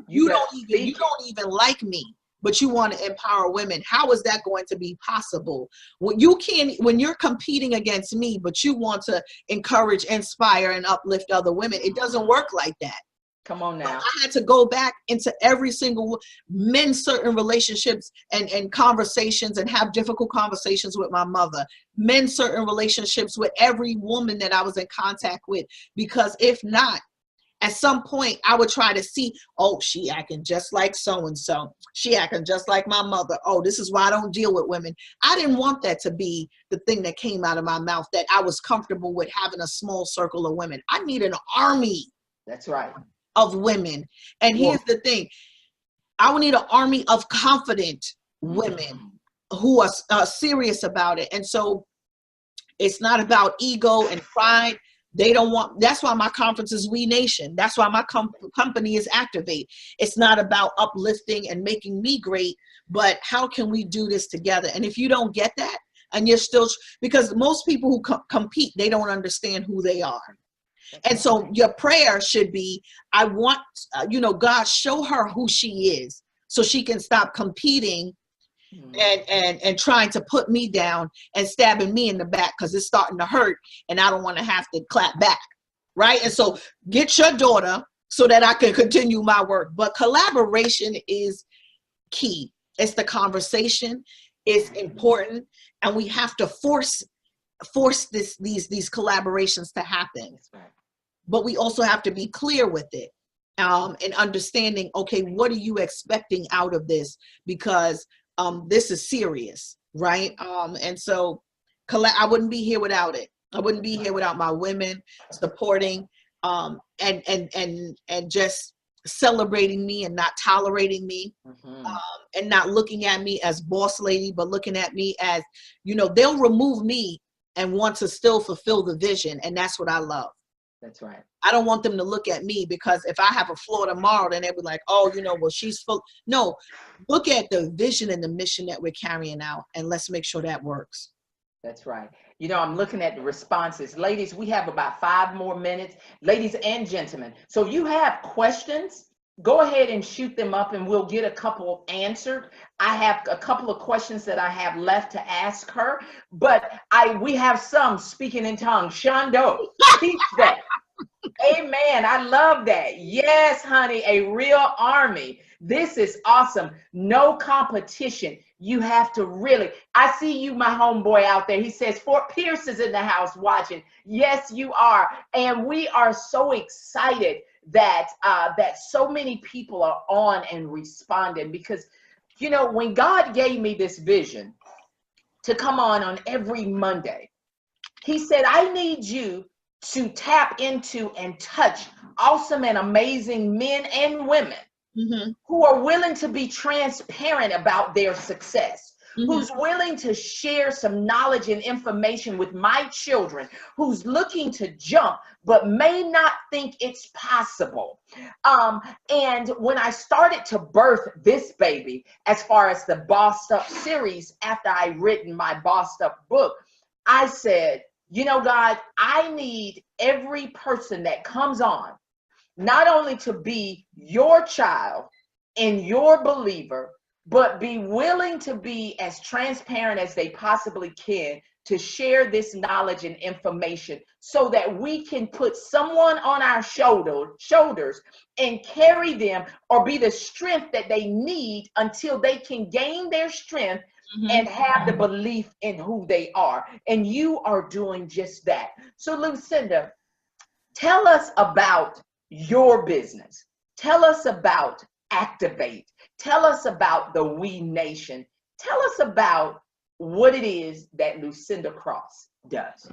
You don't even like me, but you want to empower women. How is that going to be possible? When you're competing against me, but you want to encourage, inspire, and uplift other women, it doesn't work like that. Come on now. I had to go back into every single men's certain relationships and conversations and have difficult conversations with my mother. Men's certain relationships with every woman that I was in contact with, because if not, at some point I would try to see, oh, she acting just like so-and-so. She acting just like my mother. Oh, this is why I don't deal with women. I didn't want that to be the thing that came out of my mouth, that I was comfortable with having a small circle of women. I need an army. That's right. Of women. And here's the thing. I would need an army of confident women who are serious about it. And so it's not about ego and pride. They don't want, that's why my conference is We Nation. That's why my company is Activate. It's not about uplifting and making me great, but how can we do this together? And if you don't get that, and you're still, because most people who compete, they don't understand who they are. And so your prayer should be, I want, God, show her who she is so she can stop competing and trying to put me down and stabbing me in the back because it's starting to hurt and I don't want to have to clap back, right? And so get your daughter so that I can continue my work. But collaboration is key. It's the conversation. It's important. And we have to force these collaborations to happen. But we also have to be clear with it and understanding, okay, what are you expecting out of this? Because this is serious, right? And so I wouldn't be here without it. I wouldn't be here without my women supporting and just celebrating me and not tolerating me, and not looking at me as boss lady, but looking at me as, they'll remove me and want to still fulfill the vision. And that's what I love. That's right. I don't want them to look at me because if I have a flaw tomorrow, then they'll be like, oh, well, she's full. No, look at the vision and the mission that we're carrying out, and let's make sure that works. That's right. I'm looking at the responses. Ladies, we have about 5 more minutes. Ladies and gentlemen, so if you have questions, go ahead and shoot them up and we'll get a couple answered. I have a couple of questions that I have left to ask her, but we have some speaking in tongues. Shondo, teach that. Amen. I love that. Yes, honey, a real army. This is awesome. No competition. You have to really, I see you, my homeboy out there. He says, Fort Pierce is in the house watching. Yes, you are. And we are so excited that so many people are on and responding, because when God gave me this vision to come on every Monday, he said, I need you to tap into and touch awesome and amazing men and women who are willing to be transparent about their success, who's willing to share some knowledge and information with my children, who's looking to jump but may not think it's possible. And when I started to birth this baby, as far as the Bossed Up series, after I written my Bossed Up book, I said, God, I need every person that comes on not only to be your child and your believer, but be willing to be as transparent as they possibly can to share this knowledge and information so that we can put someone on our shoulders and carry them, or be the strength that they need until they can gain their strength and have the belief in who they are. And you are doing just that. So Lucinda, tell us about your business. Tell us about Activate. Tell us about the We Nation. Tell us about what it is that Lucinda Cross does.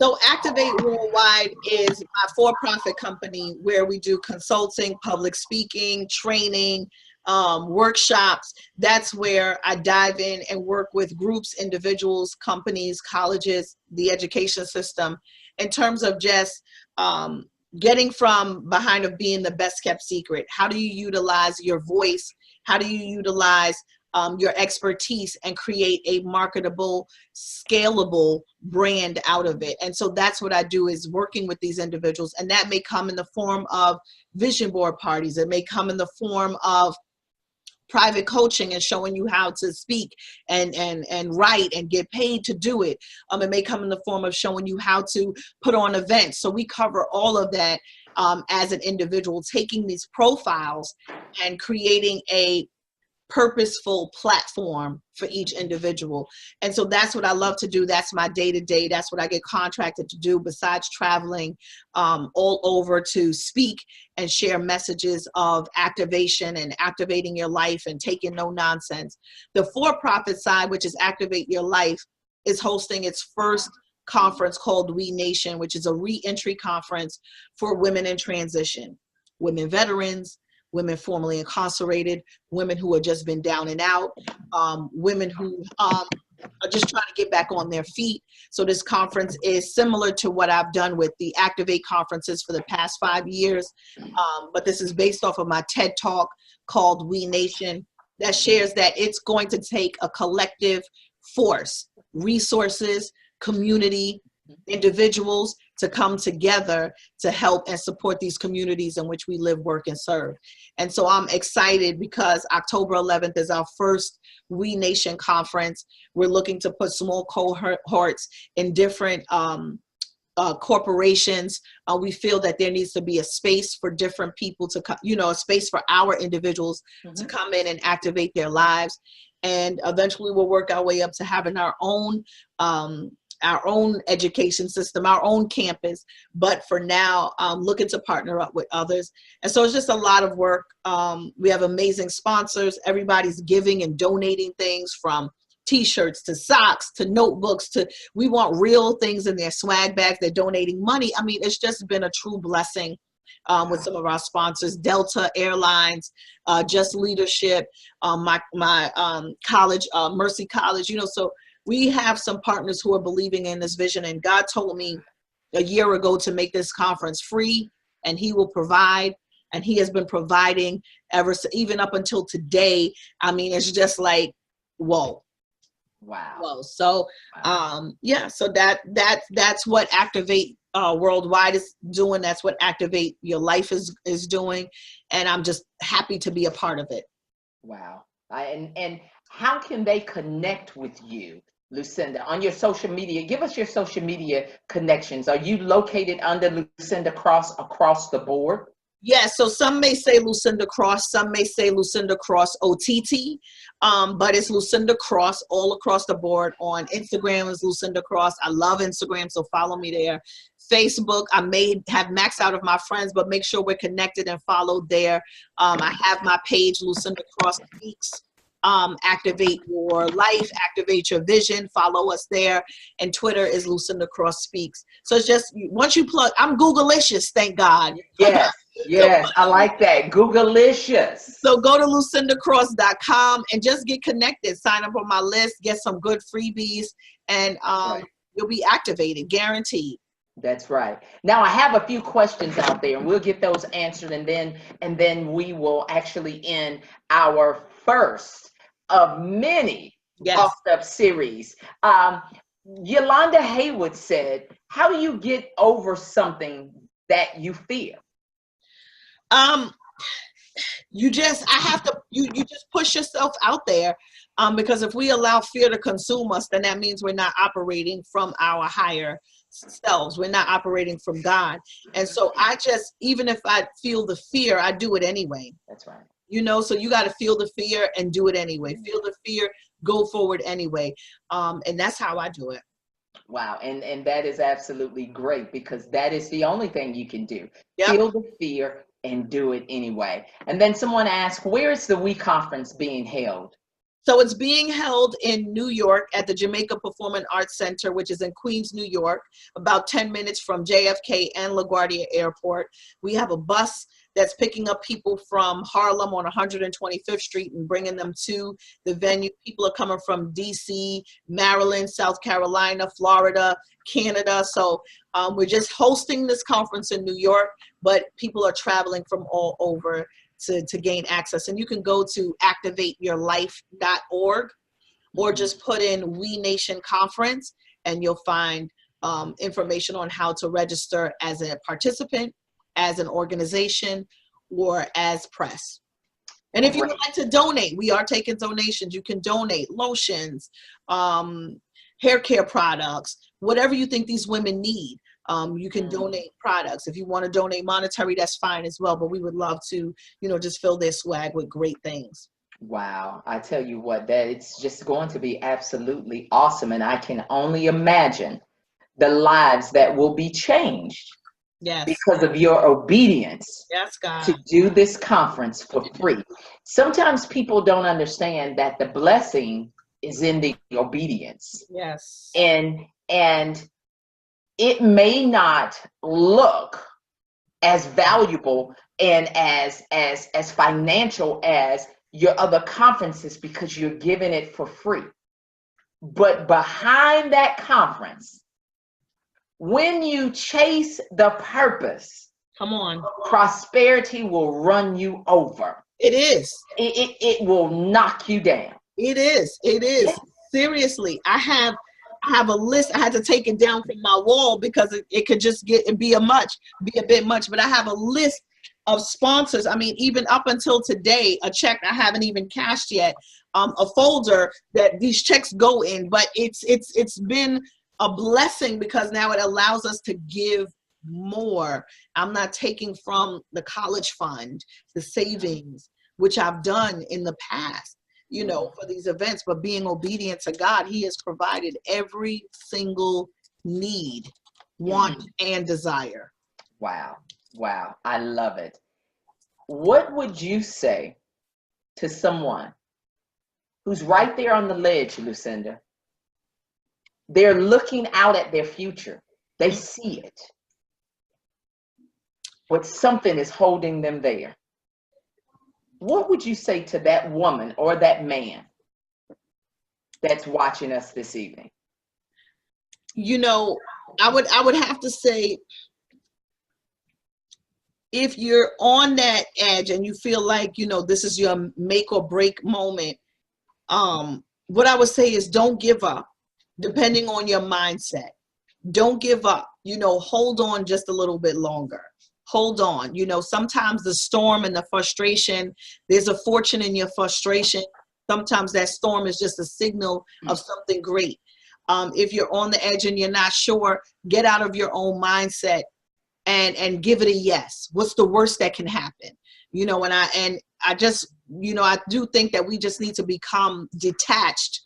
So Activate Worldwide is my for-profit company where we do consulting, public speaking, training, workshops. That's where I dive in and work with groups, individuals, companies, colleges, the education system, in terms of just getting from behind of being the best kept secret. How do you utilize your voice? How do you utilize your expertise and create a marketable, scalable brand out of it? And so that's what I do, is working with these individuals. And that may come in the form of vision board parties. It may come in the form of private coaching and showing you how to speak and write and get paid to do it. It may come in the form of showing you how to put on events. So we cover all of that as an individual, taking these profiles and creating a purposeful platform for each individual. And so that's what I love to do. That's my day-to-day. That's what I get contracted to do, besides traveling all over to speak and share messages of activation and activating your life and taking no nonsense. The for-profit side, which is Activate Your Life, is hosting its first conference called We Nation, which is a re-entry conference for women in transition, women veterans, women formerly incarcerated, women who have just been down and out, women who are just trying to get back on their feet. So this conference is similar to what I've done with the Activate conferences for the past 5 years. But this is based off of my TED Talk called We Nation, that shares that it's going to take a collective force, resources, community, individuals to come together to help and support these communities in which we live, work, and serve. And so I'm excited because October 11th is our first We Nation conference. We're looking to put small cohorts in different corporations. We feel that there needs to be a space for different people to come, a space for our individuals to come in and activate their lives. And eventually we'll work our way up to having our own education system, our own campus. But for now, looking to partner up with others. And so it's just a lot of work. We have amazing sponsors. Everybody's giving and donating things, from t-shirts to socks to notebooks to, we want real things in their swag bags. They're donating money. I mean, it's just been a true blessing with some of our sponsors, Delta Airlines, Just Leadership, my college, Mercy College, so we have some partners who are believing in this vision. And God told me a year ago to make this conference free, and He will provide. And He has been providing even up until today. I mean, it's just like, whoa. Wow. Whoa. So, yeah, so that's what Activate Worldwide is doing. That's what Activate Your Life is doing. And I'm just happy to be a part of it. Wow. And how can they connect with you, Lucinda, on your social media? Give us your social media connections. Are you located under Lucinda Cross across the board? Yeah, so some may say Lucinda Cross, some may say Lucinda Cross OTT, but it's Lucinda Cross all across the board. On Instagram is Lucinda Cross. I love Instagram, so follow me there. Facebook, I may have maxed out of my friends, but make sure we're connected and followed there. I have my page, Lucinda Cross Speaks. Activate Your Life, Activate Your Vision. Follow us there. And Twitter is Lucinda Cross Speaks. So it's just, once you plug, I'm Googleicious, thank God. Yes, yes, I like that. Googleicious. So go to lucindacross.com and just get connected. Sign up on my list, get some good freebies, and you'll be activated, guaranteed. That's right. Now I have a few questions out there, and we'll get those answered, and then we will actually end our first of many off-step series. Yolanda Haywood said, how do you get over something that you fear? You just push yourself out there, because if we allow fear to consume us, then that means we're not operating from our higher selves. We're not operating from God. And so even if I feel the fear, I do it anyway. That's right. So you got to feel the fear and do it anyway. Feel the fear, go forward anyway. And that's how I do it. Wow. And that is absolutely great, because that is the only thing you can do. Yep. Feel the fear and do it anyway. And then someone asked, where is the We Conference being held? So it's being held in New York at the Jamaica Performing Arts Center, which is in Queens, New York, about 10 minutes from JFK and LaGuardia Airport. We have a bus that's picking up people from Harlem on 125th Street and bringing them to the venue. People are coming from DC, Maryland, South Carolina, Florida, Canada. So we're just hosting this conference in New York, but people are traveling from all over to gain access. And you can go to activateyourlife.org or just put in We Nation Conference and you'll find information on how to register as a participant, as an organization, or as press. And if you would like to donate, we are taking donations. You can donate lotions, hair care products, whatever you think these women need. You can donate products. If you want to donate monetary, that's fine as well. But we would love to, just fill their swag with great things. Wow. I tell you what, that it's just going to be absolutely awesome. And I can only imagine the lives that will be changed. Yes. Because of your obedience. Yes, God. To do this conference for free. Sometimes people don't understand that the blessing is in the obedience. Yes. And it may not look as valuable and as financial as your other conferences because you're giving it for free. But behind that conference, when you chase the purpose, come on, prosperity will run you over. It is. It will knock you down. It is. It is. Yeah. Seriously, I have a list. I had to take it down from my wall because it could just be a bit much. But I have a list of sponsors. I mean, even up until today, a check I haven't even cashed yet. A folder that these checks go in. But it's been a blessing because now it allows us to give more. I'm not taking from the college fund, the savings, which I've done in the past, for these events, but being obedient to God, He has provided every single need, want, and desire. Wow. Wow. I love it. What would you say to someone who's right there on the ledge, Lucinda? They're looking out at their future. They see it. But something is holding them there. What would you say to that woman or that man that's watching us this evening? I would have to say, if you're on that edge and you feel like, this is your make or break moment, what I would say is don't give up. Depending on your mindset, don't give up, hold on just a little bit longer. Hold on. Sometimes the storm and the frustration, there's a fortune in your frustration. Sometimes that storm is just a signal of something great. If you're on the edge and you're not sure, get out of your own mindset and give it a yes. What's the worst that can happen? I do think that we just need to become detached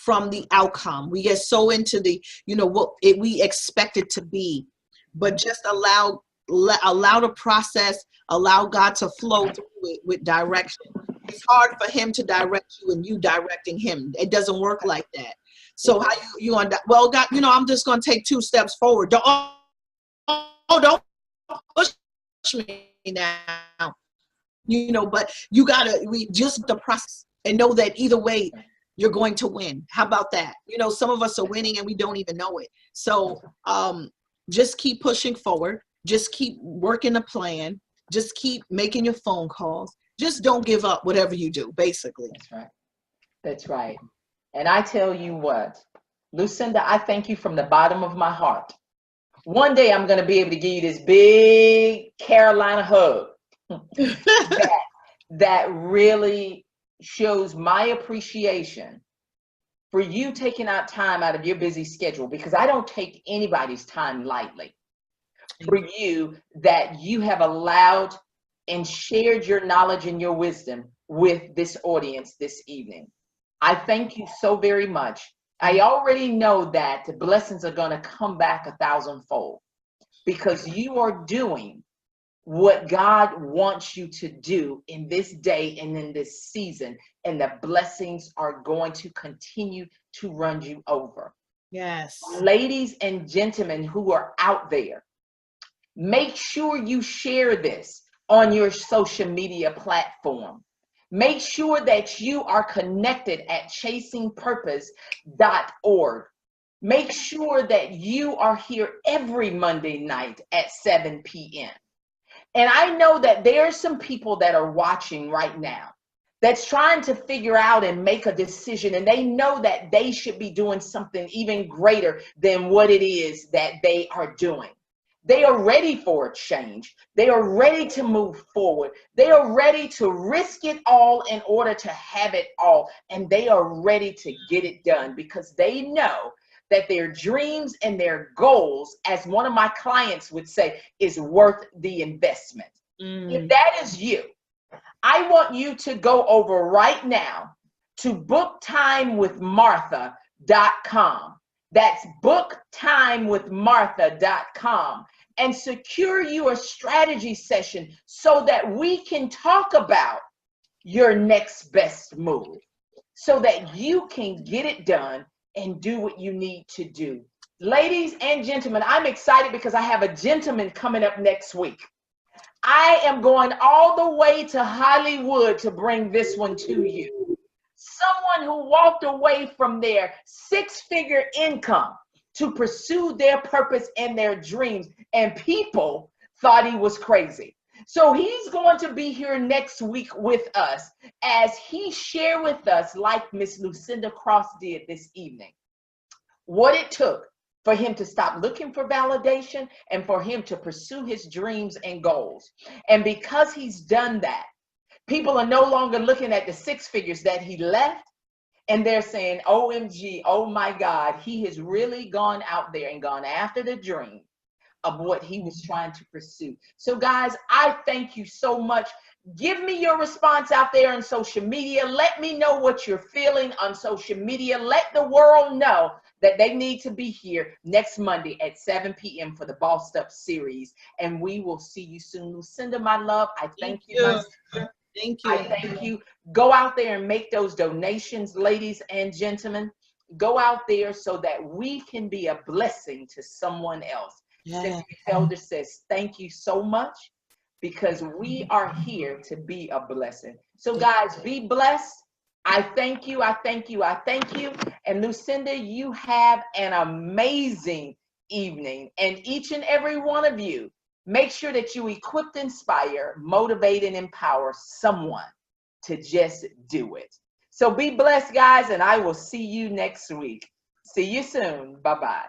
from the outcome. We get so into the, we expect it to be, but just allow the process, allow God to flow through it with direction. It's hard for Him to direct you and you directing Him. It doesn't work like that. So how you on that? Well, God, I'm just going to take 2 steps forward. Don't push me now. But you we just the process and know that either way, you're going to win. How about that? Some of us are winning and we don't even know it. So just keep pushing forward. Just keep working a plan. Just keep making your phone calls. Just don't give up whatever you do, basically. That's right. That's right. And I tell you what, Lucinda, I thank you from the bottom of my heart. One day I'm going to be able to give you this big Carolina hug that really shows my appreciation for you taking out time out of your busy schedule, because I don't take anybody's time lightly. For you, that you have allowed and shared your knowledge and your wisdom with this audience this evening. I thank you so very much. I already know that the blessings are going to come back 1,000-fold because you are doing what God wants you to do in this day and in this season, and the blessings are going to continue to run you over. Yes. Ladies and gentlemen who are out there, make sure you share this on your social media platform. Make sure that you are connected at chasingpurpose.org. Make sure that you are here every Monday night at 7 p.m. And I know that there are some people that are watching right now that's trying to figure out and make a decision, and they know that they should be doing something even greater than what it is that they are doing. They are ready for a change. They are ready to move forward. They are ready to risk it all in order to have it all. And they are ready to get it done because they know that their dreams and their goals, as one of my clients would say, is worth the investment. If that is you, I want you to go over right now to booktimewithmartha.com. That's booktimewithmartha.com, and secure you a strategy session so that we can talk about your next best move, so that you can get it done and do what you need to do. Ladies and gentlemen, I'm excited because I have a gentleman coming up next week. I am going all the way to Hollywood to bring this one to you. Someone who walked away from their six-figure income to pursue their purpose and their dreams, and people thought he was crazy. So he's going to be here next week with us as he shared with us, like Miss Lucinda Cross did this evening, what it took for him to stop looking for validation and for him to pursue his dreams and goals. And because he's done that, people are no longer looking at the six figures that he left, and they're saying, OMG, oh my God, he has really gone out there and gone after the dream of what he was trying to pursue. So guys, I thank you so much. Give me your response out there on social media. Let me know what you're feeling on social media. Let the world know that they need to be here next Monday at 7 p.m. for the Bossed Up series. And we will see you soon. Lucinda, my love, I thank you. My sister. Thank you. I thank you. Go out there and make those donations, ladies and gentlemen. Go out there so that we can be a blessing to someone else. Yeah. Elder says, thank you so much, because we are here to be a blessing. So guys, be blessed. I thank you. I thank you. I thank you. And Lucinda, you have an amazing evening. And each and every one of you, make sure that you equip, inspire, motivate, and empower someone to just do it. So be blessed, guys, and I will see you next week. See you soon. Bye-bye.